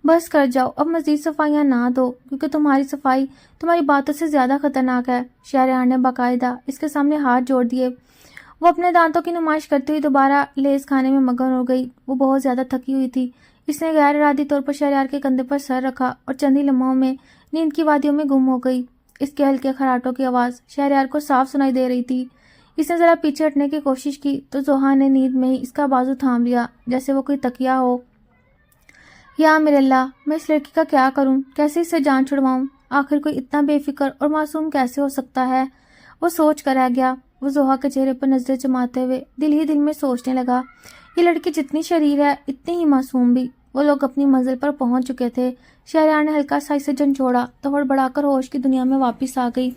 بس کر جاؤ، اب مزید صفائیاں نہ دو، کیونکہ تمہاری صفائی تمہاری باتوں سے زیادہ خطرناک ہے۔ شہریار نے باقاعدہ اس کے سامنے ہاتھ جوڑ دیے۔ وہ اپنے دانتوں کی نمائش کرتے ہوئی دوبارہ لیز کھانے میں مگن ہو گئی۔ وہ بہت زیادہ تھکی ہوئی تھی۔ اس نے غیر ارادی طور پر شہریار کے کندھے پر سر رکھا اور چند ہی لمحوں میں نیند کی وادیوں میں گم ہو گئی۔ اس کے ہلکے خراٹوں کی آواز شہریار کو صاف سنائی دے رہی تھی۔ اس نے ذرا پیچھے ہٹنے کی کوشش کی تو زوہا نے نیند میں ہی اس کا بازو تھام لیا جیسے وہ کوئی تکیہ ہو۔ یا میرے اللہ، میں اس لڑکی کا کیا کروں؟ کیسے اس سے جان چھڑواؤں؟ آخر کوئی اتنا بے فکر اور معصوم کیسے ہو سکتا ہے؟ وہ سوچ کر رہ گیا۔ وہ زوہا کے چہرے پر نظریں جماتے ہوئے دل ہی دل میں سوچنے لگا، یہ لڑکی جتنی شریر ہے اتنی ہی معصوم بھی۔ وہ لوگ اپنی منزل پر پہنچ چکے تھے۔ شہریار نے ہلکا سا اسے جھنجھوڑا تو ہڑبڑا کر ہوش کی دنیا میں واپس آ گئی۔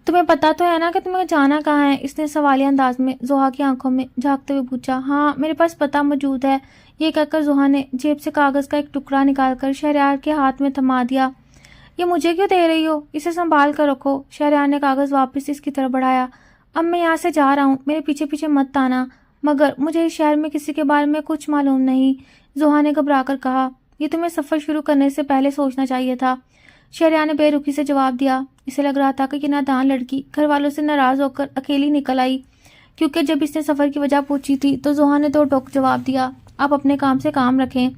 تمہیں پتا تو ہے نا کہ تمہیں جانا کہاں ہے؟ اس نے سوالیہ انداز میں زوہا کی آنکھوں میں جھانکتے ہوئے پوچھا۔ ہاں، میرے پاس پتہ موجود ہے، یہ کہہ کر زوہا نے جیب سے کاغذ کا ایک ٹکڑا نکال کر شہریار کے ہاتھ میں تھما دیا۔ یہ مجھے کیوں دے رہی ہو؟ اسے سنبھال کر رکھو۔ شہریار نے کاغذ واپس اس کی طرف بڑھایا۔ اب میں یہاں سے جا رہا ہوں، میرے پیچھے پیچھے مت آنا، مگر مجھے اس شہر میں کسی کے بارے میں کچھ معلوم نہیں، زوہا نے گھبرا کر کہا۔ یہ تمہیں سفر شروع کرنے سے پہلے سوچنا چاہیے تھا، شہریار نے بے رخی سے جواب دیا۔ اسے لگ رہا تھا کہ یہ نادان لڑکی گھر والوں سے ناراض ہو کر اکیلی نکل آئی، کیونکہ جب اس نے سفر کی وجہ پوچھی تھی تو زوہا نے دو ٹوک جواب دیا، آپ اپنے کام سے کام رکھیں۔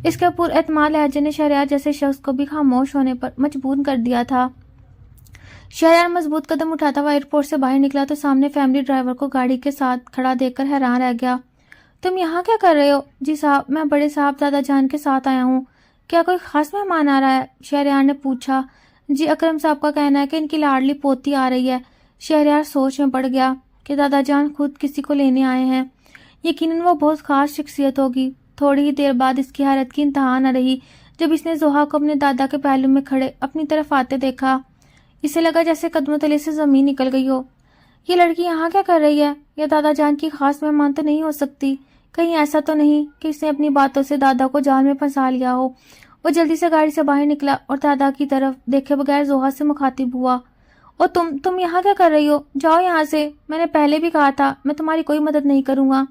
اس کے پر اعتماد لہجے نے شہریار جیسے شخص کو بھی خاموش ہونے پر مجبور کر دیا تھا۔ شہریار مضبوط قدم اٹھاتا ہوا ایئرپورٹ سے باہر نکلا تو سامنے فیملی ڈرائیور کو گاڑی کے ساتھ کھڑا دیکھ کر حیران رہ گیا۔ تم یہاں کیا کر رہے ہو؟ جی صاحب، میں بڑے صاحب دادا جان کے ساتھ آیا ہوں۔ کیا کوئی خاص مہمان آ رہا ہے؟ شہریار نے پوچھا۔ جی، اکرم صاحب کا کہنا ہے کہ ان کی لاڈلی پوتی آ رہی ہے۔ شہریار سوچ میں پڑ گیا کہ دادا جان خود کسی کو لینے آئے ہیں، یقیناً وہ بہت خاص شخصیت ہوگی۔ تھوڑی ہی دیر بعد اس کی حیرت کی انتہا نہ رہی جب اس نے زوہا کو اپنے دادا کے پہلو میں کھڑے اپنی طرف آتے دیکھا۔ اسے لگا جیسے قدموں تلے سے زمین نکل گئی ہو۔ یہ لڑکی یہاں کیا کر رہی ہے؟ یہ دادا جان کی خاص مہمان تو نہیں ہو سکتی؟ کہیں ایسا تو نہیں کہ اس نے اپنی باتوں سے دادا کو جال میں پھنسا لیا ہو؟ وہ جلدی سے گاڑی سے باہر نکلا اور دادا کی طرف دیکھے بغیر زوہا سے مخاطب ہوا۔ اور تم یہاں کیا کر رہی ہو؟ جاؤ یہاں سے، میں نے پہلے بھی کہا تھا میں تمہاری کوئی مدد نہیں کروں گا۔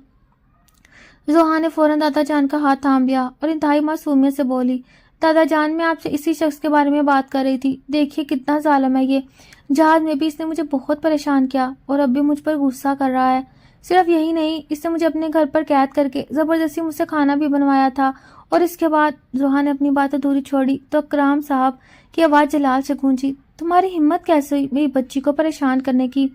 زوہا نے فوراً دادا جان کا ہاتھ تھام لیا اور انتہائی معصومیت سے بولی، دادا جان، میں آپ سے اسی شخص کے بارے میں بات کر رہی تھی۔ دیکھیے کتنا ظالم ہے یہ، جہاز میں بھی اس نے مجھے بہت پریشان کیا اور اب بھی مجھ پر غصہ کر رہا ہے۔ صرف یہی نہیں، اس نے مجھے اپنے گھر پر قید کر کے زبردستی مجھ سے کھانا بھی بنوایا تھا۔ اور اس کے بعد زوہا نے اپنی بات ادھوری چھوڑی تو اکرام صاحب کی آواز جلال سے گونجی، تمہاری ہمت کیسے ہوئی میری بچی کو پریشان کرنے کی؟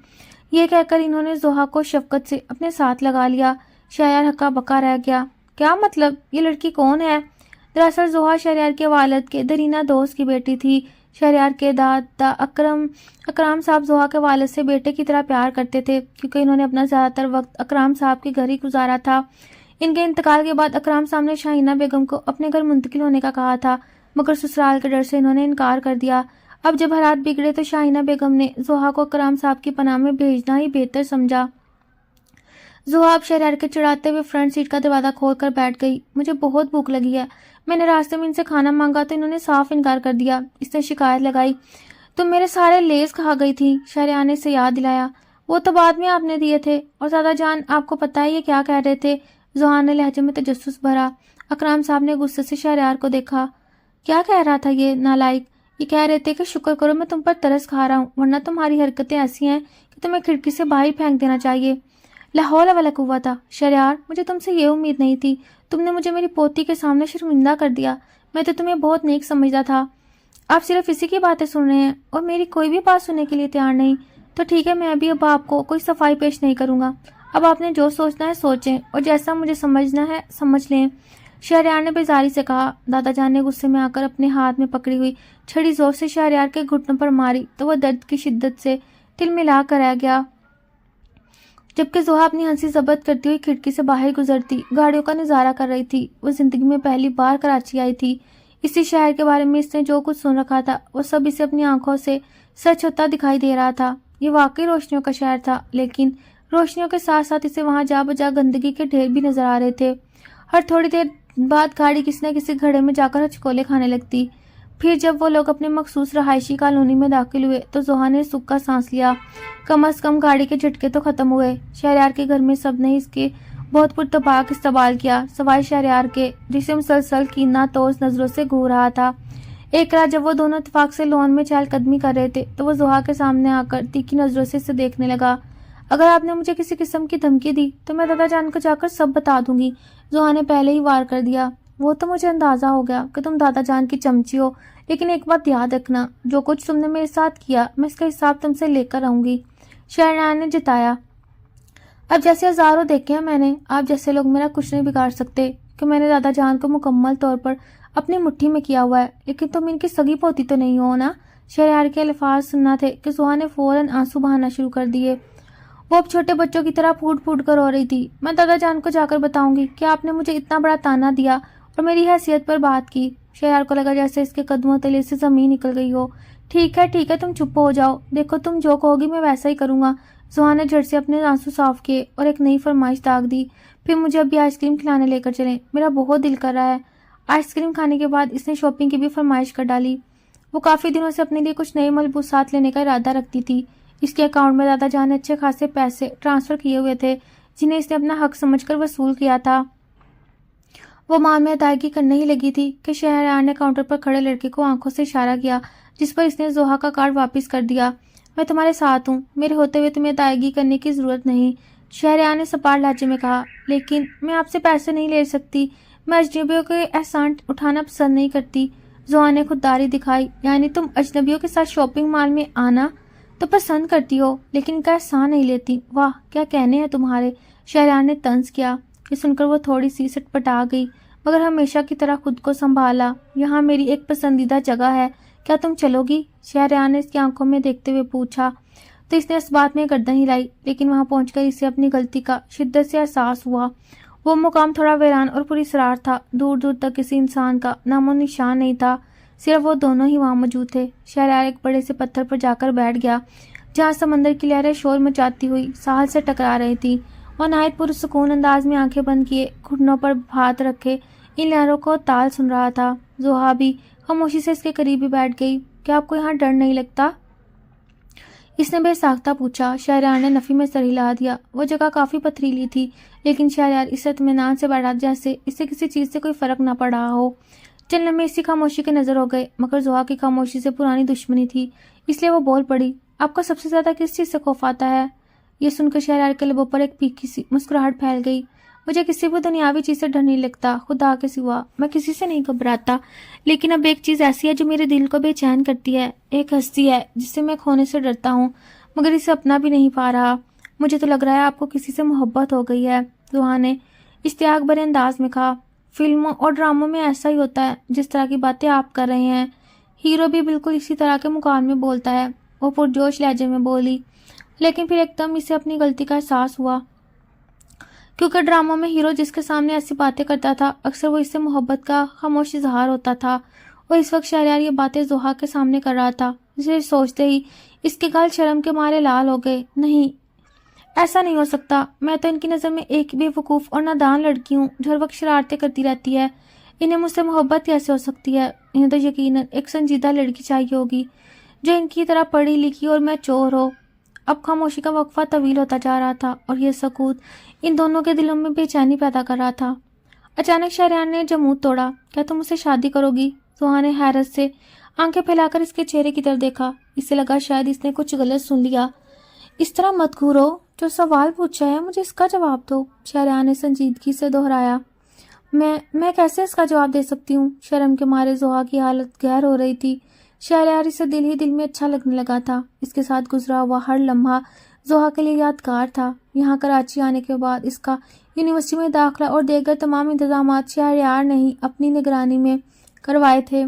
یہ کہہ کر انہوں نے زوہا کو شفقت سے اپنے ساتھ لگا لیا۔ شہریار ہکا بکا رہ گیا۔ کیا مطلب؟ یہ لڑکی کون ہے؟ دراصل زوہا شہریار کے والد کے درینہ دوست کی بیٹی تھی۔ شہریار کے دادا اکرام صاحب زوہا کے والد سے بیٹے کی طرح پیار کرتے تھے، کیونکہ انہوں نے اپنا زیادہ تر وقت اکرام صاحب کے گھر ہی گزارا تھا۔ ان کے انتقال کے بعد اکرام صاحب نے شاہینہ بیگم کو اپنے گھر منتقل ہونے کا کہا تھا، مگر سسرال کے ڈر سے انہوں نے انکار کر دیا۔ اب جب حالات بگڑے تو شاہینہ بیگم نے زوہا کو اکرام صاحب کی پناہ میں بھیجنا ہی بہتر سمجھا۔ زوہا اب شہریار کے چڑھاتے ہوئے فرنٹ سیٹ کا دروازہ کھول کر بیٹھ گئی۔ مجھے بہت بھوک لگی ہے، میں نے راستے میں ان سے کھانا مانگا تو انہوں نے صاف انکار کر دیا۔ اس نے شکایت لگائی، تم میرے سارے لیز کھا گئی تھی۔ شہریار نے اسے یاد دلایا، وہ تو بعد میں آپ نے دیے تھے۔ اور دادا جان، آپ کو پتہ ہے یہ کیا کہہ رہے تھے؟ زوہا نے لہجے میں تجسس بھرا۔ اکرام صاحب نے غصے سے شہریار کو دیکھا۔ کیا کہہ رہا تھا یہ نالائق؟ یہ کہہ رہے تھے کہ شکر کرو میں تم پر ترس کھا رہا ہوں، ورنہ تمہاری حرکتیں ایسی ہیں کہ تمہیں کھڑکی سے باہر پھینک دینا چاہیے۔ لا حول ولا قوت۔ شہریار، مجھے تم سے یہ امید نہیں تھی، تم نے مجھے میری پوتی کے سامنے شرمندہ کر دیا۔ میں تو تمہیں بہت نیک سمجھتا تھا۔ آپ صرف اسی کی باتیں سن رہے ہیں اور میری کوئی بھی بات سننے کے لیے تیار نہیں، تو ٹھیک ہے، میں بھی اب آپ کو کوئی صفائی پیش نہیں کروں گا۔ اب آپ نے جو سوچنا ہے سوچیں اور جیسا مجھے سمجھنا ہے سمجھ لیں، شہریار نے بیزاری سے کہا۔ دادا جان نے غصے میں آ کر اپنے ہاتھ میں پکڑی ہوئی چھڑی زور سے شہریار کے گھٹنوں پر ماری تو وہ درد کی شدت سے تل ملا کر رہ گیا جبکہ زوہا اپنی ہنسی ضبط کرتی ہوئی کھڑکی سے باہر گزرتی گاڑیوں کا نظارہ کر رہی تھی۔ وہ زندگی میں پہلی بار کراچی آئی تھی۔ اسی شہر کے بارے میں اس نے جو کچھ سن رکھا تھا وہ سب اسے اپنی آنکھوں سے سچ ہوتا دکھائی دے رہا تھا۔ یہ واقعی روشنیوں کا شہر تھا، لیکن روشنیوں کے ساتھ ساتھ اسے وہاں جا بجا گندگی کے ڈھیر بھی نظر آ رہے تھے۔ ہر تھوڑی دیر بعد گاڑی کسی نہ کسی گھڑے میں جا کر ہچکولے کھانے لگتی۔ پھر جب وہ لوگ اپنے مخصوص رہائشی کالونی میں داخل ہوئے تو زوہا نے سکھ کا سانس لیا۔ کم از کم گاڑی کے جھٹکے تو ختم ہوئے۔ شہریار کے گھر میں سب نے اس کے بہت پرتپاک استقبال کیا، سوائے شہریار کے، جسے مسلسل کینہ توز نظروں سے گھور رہا تھا۔ ایک رات جب وہ دونوں اتفاق سے لون میں چہل قدمی کر رہے تھے تو وہ زوہا کے سامنے آ کر تیکھی نظروں سے اسے دیکھنے لگا۔ اگر آپ نے مجھے کسی قسم کی دھمکی دی تو میں دادا جان کو جا کر سب بتا دوں گی، زوہا نے پہلے ہی وار کر دیا۔ وہ تو مجھے اندازہ ہو گیا کہ تم دادا جان کی چمچی ہو، لیکن ایک بات یاد رکھنا، جو کچھ تم نے میرے ساتھ کیا میں اس کا حساب تم سے لے کر آؤں گی، شہریار نے جتایا۔ اب جیسے ہزاروں دیکھے ہیں میں نے، آپ جیسے لوگ میرا کچھ نہیں بگاڑ سکتے، کہ میں نے دادا جان کو مکمل طور پر اپنی مٹھی میں کیا ہوا ہے، لیکن تم ان کی سگی پوتی تو نہیں ہو نا؟ شہریار کے الفاظ سننا تھے کہ زوہا نے فوراً آنسو بہانا شروع کر دیے۔ وہ اب چھوٹے بچوں کی طرح پھوٹ پھوٹ کر رو رہی تھی۔ میں دادا جان کو جا کر بتاؤں گی کہ آپ نے مجھے اتنا بڑا تانا دیا اور میری حیثیت پر بات کی۔ شہریار کو لگا جیسے اس کے قدموں تلے سے زمین نکل گئی ہو۔ ٹھیک ہے تم چپ ہو جاؤ، دیکھو تم جو کہو گی میں ویسا ہی کروں گا۔ زوہا نے جھٹ سے اپنے آنسو صاف کیے اور ایک نئی فرمائش داغ دی۔ پھر مجھے ابھی آئس کریم کھلانے لے کر چلیں، میرا بہت دل کر رہا ہے۔ آئس کریم کھانے کے بعد اس نے شاپنگ کی بھی فرمائش کر ڈالی۔ وہ کافی دنوں سے اپنے لیے کچھ نئے ملبوسات لینے کا ارادہ رکھتی تھی۔ اس کے اکاؤنٹ میں دادا جان نے اچھے خاصے پیسے ٹرانسفر کیے ہوئے تھے، جنہیں اس نے اپنا حق سمجھ کر وصول کیا تھا۔ وہ مال میں ادائیگی کرنے ہی لگی تھی کہ شہریار نے کاؤنٹر پر کھڑے لڑکے کو آنکھوں سے اشارہ کیا، جس پر اس نے زوہا کا کارڈ واپس کر دیا۔ میں تمہارے ساتھ ہوں، میرے ہوتے ہوئے تمہیں ادائیگی کرنے کی ضرورت نہیں، شہریار نے سپاٹ لہجے میں کہا۔ لیکن میں آپ سے پیسے نہیں لے سکتی، میں اجنبیوں کے احسان اٹھانا پسند نہیں کرتی، زوہا نے خودداری دکھائی۔ یعنی تم اجنبیوں کے ساتھ شاپنگ مال میں آنا تو پسند کرتی ہو، لیکن ان کا احسان نہیں لیتی؟ واہ کیا کہنے ہیں تمہارے، شہریار نے طنز کیا۔ یہ سن کر وہ تھوڑی سی سٹپٹا گئی، مگر ہمیشہ کی طرح خود کو سنبھالا۔ یہاں میری ایک پسندیدہ جگہ ہے، کیا تم چلو گی؟ شہریار نے اس کی آنکھوں میں دیکھتے ہوئے پوچھا تو اس نے اس بات میں گردن ہلائی، لیکن وہاں پہنچ کر اسے اپنی غلطی کا شدت سے احساس ہوا۔ وہ مقام تھوڑا ویران اور پراسرار تھا، دور دور تک کسی انسان کا نام و نشان نہیں تھا، صرف وہ دونوں ہی وہاں موجود تھے۔ شہریار ایک بڑے سے پتھر پر جا کر بیٹھ گیا جہاں سمندر کی لہریں شور مچاتی ہوئی ساحل سے ٹکرا رہی تھیں۔ وہ نہایت پرسکون انداز میں آنکھیں بند کیے گھٹنوں پر ہاتھ رکھے ان لہروں کو تال سن رہا تھا۔ زوہا بھی خاموشی سے اس کے قریب ہی بیٹھ گئی۔ کیا آپ کو یہاں ڈر نہیں لگتا؟ اس نے بے ساختہ پوچھا۔ شہریار نے نفی میں سر ہلا دیا۔ وہ جگہ کافی پتھریلی تھی، لیکن شہریار اس اطمینان سے بیٹھا جیسے اسے کسی چیز سے کوئی فرق نہ پڑ رہا ہو۔ چند لمحے اسی خاموشی کے نظر ہو گئے، مگر زوہا کی خاموشی سے پرانی دشمنی تھی، اس لیے وہ بول پڑی۔ آپ کو سب سے زیادہ کس چیز سے خوف آتا ہے؟ یہ سن کر شہریار کے لبوں پر ایک پھیکی سی مسکراہٹ پھیل گئی۔ مجھے کسی بھی دنیاوی چیز سے ڈر نہیں لگتا، خدا کے سوا میں کسی سے نہیں گھبراتا، لیکن اب ایک چیز ایسی ہے جو میرے دل کو بے چین کرتی ہے، ایک ہستی ہے جس سے میں کھونے سے ڈرتا ہوں، مگر اسے اپنا بھی نہیں پا رہا۔ مجھے تو لگ رہا ہے آپ کو کسی سے محبت ہو گئی ہے، زوہا نے اشتیاق بھرے انداز میں کہا۔ فلموں اور ڈراموں میں ایسا ہی ہوتا ہے، جس طرح کی باتیں آپ کر رہے ہیں، ہیرو بھی بالکل اسی طرح کے مقام میں بولتا ہے، وہ پرجوش لہجے میں بولی۔ لیکن پھر ایک دم اسے اپنی غلطی کا احساس ہوا، کیونکہ ڈراموں میں ہیرو جس کے سامنے ایسی باتیں کرتا تھا اکثر وہ اس سے محبت کا خاموش اظہار ہوتا تھا، اور اس وقت شہریار یہ باتیں زوہا کے سامنے کر رہا تھا۔ اسے سوچتے ہی اس کے گال شرم کے مارے لال ہو گئے۔ نہیں، ایسا نہیں ہو سکتا، میں تو ان کی نظر میں ایک بے وقوف اور نادان لڑکی ہوں جو ہر وقت شرارتیں کرتی رہتی ہے، انہیں مجھ سے محبت کیسے ہو سکتی ہے؟ انہیں تو یقیناً ایک سنجیدہ لڑکی چاہیے ہوگی جو ان کی طرح پڑھی لکھی اور میچور ہو۔ اب خاموشی کا وقفہ طویل ہوتا جا رہا تھا اور یہ سکوت ان دونوں کے دلوں میں بے چینی پیدا کر رہا تھا۔ اچانک شہریار نے جمود توڑا۔ کیا تم اسے شادی کرو گی؟ زوہا نے حیرت سے آنکھیں پھیلا کر اس کے چہرے کی طرف دیکھا۔ اسے لگا شاید اس نے کچھ غلط سن لیا۔ اس طرح مت گھورو، جو سوال پوچھا ہے مجھے اس کا جواب دو، شہریار نے سنجیدگی سے دہرایا۔ میں کیسے اس کا جواب دے سکتی ہوں؟ شرم کے مارے زوہا کی حالت گہر ہو رہی تھی۔ شہریار اسے دل ہی دل میں اچھا لگنے لگا تھا۔ اس کے ساتھ گزرا ہوا ہر لمحہ زوہا کے لیے یادگار تھا۔ یہاں کراچی آنے کے بعد اس کا یونیورسٹی میں داخلہ اور دیگر تمام انتظامات شہریار نے ہی اپنی نگرانی میں کروائے تھے۔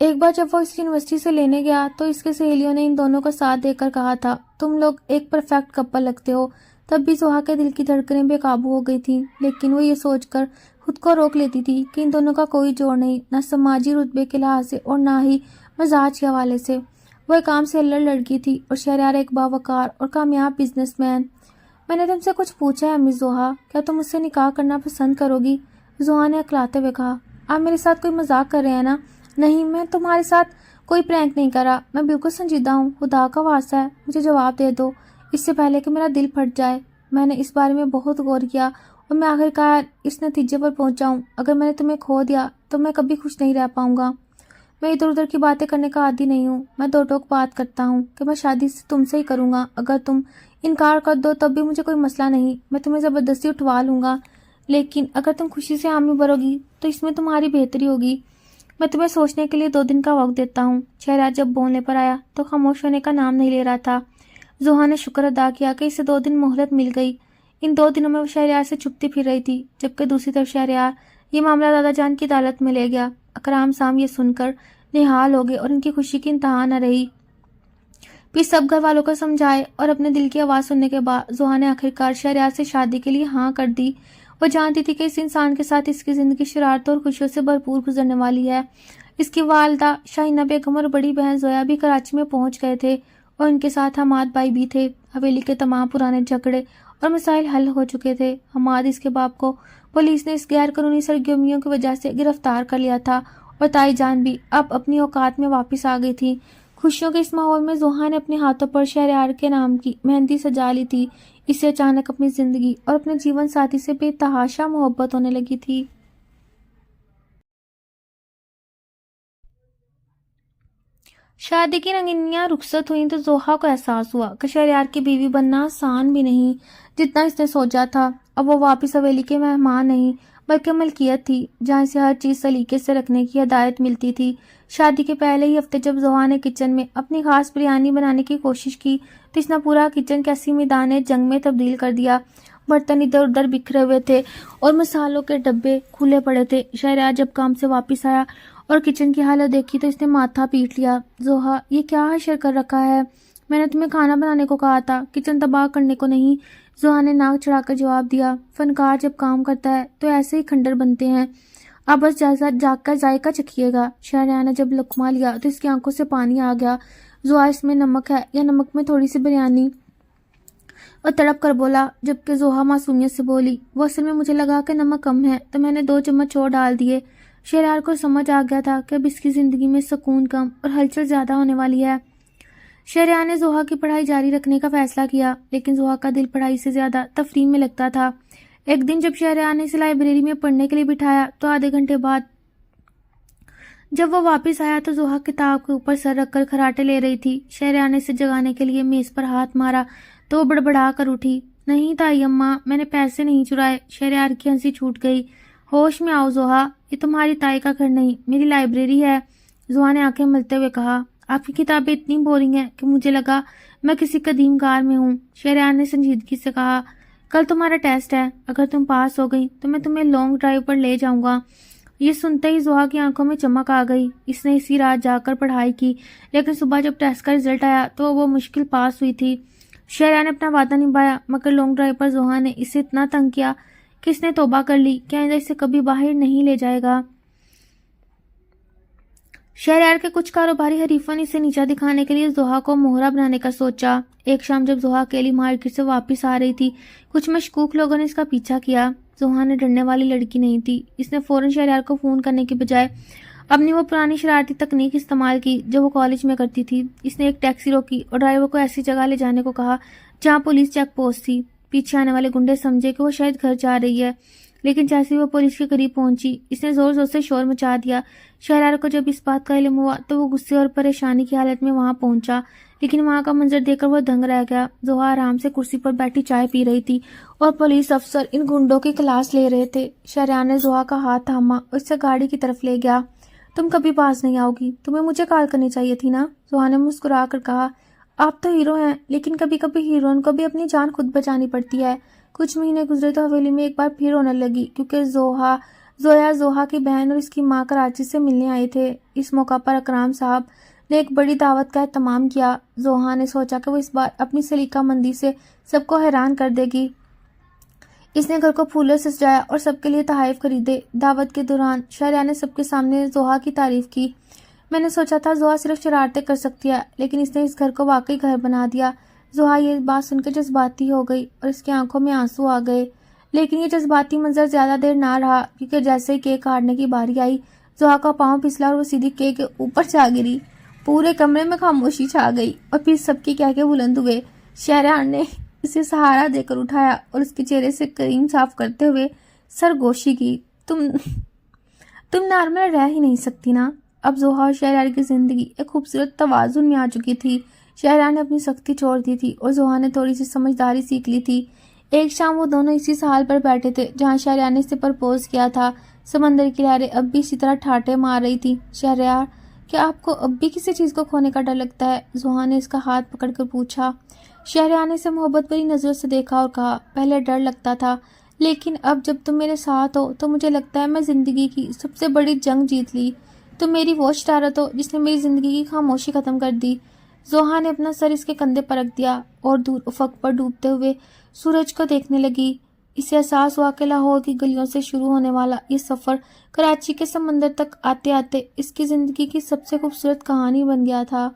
ایک بار جب وہ اس یونیورسٹی سے لینے گیا تو اس کے سہیلیوں نے ان دونوں کا ساتھ دے کر کہا تھا تم لوگ ایک پرفیکٹ کپل لگتے ہو۔ تب بھی زحا کے دل کی دھڑکنیں بے قابو ہو گئی تھیں، لیکن وہ یہ سوچ کر خود کو روک لیتی تھی کہ ان دونوں کا کوئی جوڑ نہیں، نہ سماجی رتبے کے لحاظ سے اور نہ ہی مزاج کے حوالے سے۔ وہ ایک عام سے لڑکی تھی اور شہریار ایک باوقار اور کامیاب بزنس مین۔ میں نے تم سے کچھ پوچھا ہے مس زحا، کیا تم مجھ سے نکاح کرنا پسند کرو گی؟ زحا نے اکلاتے ہوئے کہا۔ آپ میرے ساتھ کوئی مذاق کر رہے ہیں نا؟ نہیں، میں تمہارے ساتھ کوئی پرینک نہیں کرا، میں بالکل سنجیدہ ہوں، خدا کا واسطہ ہے مجھے جواب دے دو اس سے پہلے کہ میرا دل پھٹ جائے۔ میں نے اس بارے میں بہت غور کیا اور میں آخرکار اس نتیجے پر پہنچا ہوں، اگر میں نے تمہیں کھو دیا تو میں کبھی خوش نہیں رہ پاؤں گا۔ میں ادھر ادھر کی باتیں کرنے کا عادی نہیں ہوں، میں دو ٹوک بات کرتا ہوں کہ میں شادی سے تم سے ہی کروں گا، اگر تم انکار کر دو تب بھی مجھے کوئی مسئلہ نہیں، میں تمہیں زبردستی اٹھوا لوں گا، لیکن اگر تم خوشی سے حامی بھرو گی تو اس میں تمہاری بہتری ہوگی۔ میں تمہیں سوچنے کے لیے 2 دن کا وقت دیتا ہوں۔ شہریار جب بولنے پر آیا تو خاموش ہونے کا نام نہیں لے رہا تھا۔ زحا نے شکر ادا کیا کہ اسے 2 دن مہلت مل گئی۔ ان 2 دنوں میں وہ شہریار سے چھپتی پھر رہی تھی، جبکہ دوسری طرف شہریار یہ معاملہ دادا جان کی عدالت میں لے گیا۔ اکرام صاحب یہ سن کر نہال ہو گئے اور ان کی خوشی کی انتہا نہ رہی۔ پھر سب گھر والوں کو سمجھائے اور اپنے دل کی آواز سننے کے بعد زحا نے آخرکار شہریار سے شادی کے لیے ہاں کر دی۔ وہ جانتی تھی کہ اس انسان کے ساتھ اس کی زندگی شرارتوں اور خوشیوں سے بھرپور گزرنے والی ہے۔ اس کی والدہ شاہینہ بیگم اور بڑی بہن زویا بھی کراچی میں پہنچ گئے تھے اور ان کے ساتھ حماد بھائی بھی تھے۔ حویلی کے تمام پرانے جھگڑے اور مسائل حل ہو چکے تھے۔ حماد اس کے باپ کو پولیس نے اس غیر قانونی سرگرمیوں کی وجہ سے گرفتار کر لیا تھا اور تائی جان بھی اب اپنی اوقات میں واپس آ گئی تھی۔ خوشیوں کے اس ماحول میں زحا نے اپنے ہاتھوں پر شہریار کے نام کی مہندی سجا لی تھی۔ اس سے اچانک اپنی زندگی اور اپنے جیون ساتھی سے بے تحاشا محبت ہونے لگی تھی۔ شادی کی رنگینیاں رخصت ہوئیں تو زحا کو احساس ہوا کہ شہریار کی بیوی بننا آسان بھی نہیں جتنا اس نے سوچا تھا۔ اب وہ واپس حویلی کے مہمان نہیں بلکہ ملکیت تھی، جہاں اسے ہر چیز سلیقے سے رکھنے کی ہدایت ملتی تھی۔ شادی کے پہلے ہی ہفتے جب زحا نے کچن میں اپنی خاص بریانی بنانے کی کوشش کی تو اس نے پورا کچن کیسی میدان جنگ میں تبدیل کر دیا۔ برتن ادھر ادھر بکھرے ہوئے تھے اور مسالوں کے ڈبے کھلے پڑے تھے۔ شہریار جب کام سے واپس آیا اور کچن کی حالت دیکھی تو اس نے ماتھا پیٹ لیا۔ زحا، یہ کیا حشر کر رکھا ہے؟ میں نے تمہیں کھانا بنانے کو کہا تھا، کچن تباہ کرنے کو نہیں۔ زحا نے ناک چڑھا کر جواب دیا، فنکار جب کام کرتا ہے تو ایسے ہی کھنڈر بنتے ہیں، آپ بس جاگ کر ذائقہ چکھیے گا۔ شہریار نے جب لقمہ لیا تو اس کی آنکھوں سے پانی آ گیا۔ زحا، اس میں نمک ہے یا نمک میں تھوڑی سی بریانی؟ اور تڑپ کر بولا، جبکہ زحا معصومیت سے بولی، وہ اصل میں مجھے لگا کہ نمک کم ہے تو میں نے 2 چمچ اور ڈال دیے۔ شہریار کو سمجھ آ گیا تھا کہ اب اس کی زندگی میں سکون کم اور ہلچل زیادہ ہونے والی ہے۔ شہریار نے زحا کی پڑھائی جاری رکھنے کا فیصلہ کیا، لیکن زحا کا دل پڑھائی سے زیادہ تفریح میں لگتا تھا۔ ایک دن جب شہریار نے اسے لائبریری میں پڑھنے کے لیے بٹھایا تو آدھے گھنٹے بعد جب وہ واپس آیا تو زحا کتاب کے اوپر سر رکھ کر خراٹے لے رہی تھی۔ شہریار نے اسے جگانے کے لیے میز پر ہاتھ مارا تو وہ بڑبڑا کر اٹھی۔ نہیں تائی اماں، میں نے پیسے نہیں چرائے۔ شہریار کی ہنسی چھوٹ گئی۔ ہوش میں آؤ زحا، یہ تمہاری تائی کا گھر نہیں، میری لائبریری ہے۔ زحا نے آنکھیں ملتے ہوئے کہا، آپ کی کتابیں اتنی بورنگ ہیں کہ مجھے لگا میں کسی قدیم کار میں ہوں۔ شہریار نے سنجیدگی سے کہا، کل تمہارا ٹیسٹ ہے، اگر تم پاس ہو گئی تو میں تمہیں لانگ ڈرائیو پر لے جاؤں گا۔ یہ سنتے ہی زحا کی آنکھوں میں چمک آ گئی۔ اس نے اسی رات جا کر پڑھائی کی، لیکن صبح جب ٹیسٹ کا رزلٹ آیا تو وہ مشکل پاس ہوئی تھی۔ شہریار نے اپنا وعدہ نبھایا، مگر لانگ ڈرائیو پر زحا نے اسے اتنا تنگ کیا کہ اس نے توبہ کر لی کہ آئندہ اسے کبھی باہر نہیں لے جائے گا۔ شہریار کے کچھ کاروباری حریفوں نے اسے نیچا دکھانے کے لیے زحا کو مہرہ بنانے کا سوچا۔ ایک شام جب زحا اکیلی مارکیٹ سے واپس آ رہی تھی، کچھ مشکوک لوگوں نے اس کا پیچھا کیا۔ زحا نے ڈرنے والی لڑکی نہیں تھی۔ اس نے فوراً شہریار کو فون کرنے کی بجائے اپنی وہ پرانی شرارتی تکنیک استعمال کی جو وہ کالج میں کرتی تھی۔ اس نے ایک ٹیکسی روکی اور ڈرائیور کو ایسی جگہ لے جانے کو کہا جہاں پولیس چیک پوسٹ تھی۔ پیچھے آنے والے گنڈے سمجھے کہ وہ شاید گھر جا رہی ہے، لیکن جیسے وہ پولیس کے قریب پہنچی اس نے زور زور سے شور مچا دیا۔ شہریار کو جب اس بات کا علم ہوا تو وہ غصے اور پریشانی کی حالت میں وہاں پہنچا، لیکن وہاں کا منظر دیکھ کر وہ دنگ رہ گیا۔ زحا آرام سے کرسی پر بیٹھی چائے پی رہی تھی اور پولیس افسر ان گنڈوں کی کلاس لے رہے تھے۔ شہریار نے زحا کا ہاتھ تھاما اور اس سے گاڑی کی طرف لے گیا۔ تم کبھی پاس نہیں آؤ گی، تمہیں مجھے کال کرنی چاہیے تھی نا؟ زحا نے مسکرا کر کہا، آپ تو ہیرو ہیں، لیکن کبھی کبھی ہیروئن کو بھی اپنی جان خود بچانی پڑتی ہے۔ کچھ مہینے گزرے تو حویلی میں ایک بار پھر ہونے لگی، کیونکہ زحا زویا زوہا کی بہن اور اس کی ماں کراچی سے ملنے آئے تھے۔ اس موقع پر اکرام صاحب نے ایک بڑی دعوت کا اہتمام کیا۔ زوہا نے سوچا کہ وہ اس بار اپنی سلیقہ مندی سے سب کو حیران کر دے گی۔ اس نے گھر کو پھولوں سے سجایا اور سب کے لیے تحائف خریدے۔ دعوت کے دوران شہریار نے سب کے سامنے زوہا کی تعریف کی۔ میں نے سوچا تھا زوہا صرف شرارتیں کر سکتی ہے، لیکن اس نے اس گھر کو واقعی گھر بنا دیا۔ زوہا یہ بات سن کے جذباتی ہو گئی اور اس کی آنکھوں میں آنسو آ گئے، لیکن یہ جذباتی منظر زیادہ دیر نہ رہا، کیونکہ جیسے ہی کیک کاٹنے کی باری آئی، زوہا کا پاؤں پھسلا اور وہ سیدھی کیک کے اوپر جا گری۔ پورے کمرے میں خاموشی چھا گئی اور پھر سب کے کہکے بلند ہوئے۔ شہریار نے اسے سہارا دے کر اٹھایا اور اس کے چہرے سے کریم صاف کرتے ہوئے سرگوشی کی۔ تم نارمل رہ ہی نہیں سکتی نا۔ اب زوہا اور شہریار کی زندگی ایک خوبصورت توازن میں آ چکی تھی۔ شہریار نے اپنی سختی چھوڑ دی تھی اور زوہا نے تھوڑی سی سمجھداری سیکھ لی تھی۔ ایک شام وہ دونوں اسی ساحل پر بیٹھے تھے جہاں شہریار نے اسے پرپوز کیا تھا۔ سمندر کی لہریں اب بھی اسی طرح ٹھاٹے مار رہی تھی۔ شہریار، کیا آپ کو اب بھی کسی چیز کو کھونے کا ڈر لگتا ہے؟ زوہا نے اس کا ہاتھ پکڑ کر پوچھا۔ شہریار نے اسے محبت بھری نظروں سے دیکھا اور کہا، پہلے ڈر لگتا تھا، لیکن اب جب تم میرے ساتھ ہو تو مجھے لگتا ہے میں زندگی کی سب سے بڑی جنگ جیت لی۔ تم میری وہ شرارت ہو جس نے میری زندگی کی خاموشی ختم کر دی۔ زوہا نے اپنا سر اس کے کندھے پر رکھ دیا اور دور افق پر ڈوبتے ہوئے سورج کو دیکھنے لگی۔ اسے احساس ہوا کہ لاہور کی گلیوں سے شروع ہونے والا یہ سفر کراچی کے سمندر تک آتے آتے اس کی زندگی کی سب سے خوبصورت کہانی بن گیا تھا۔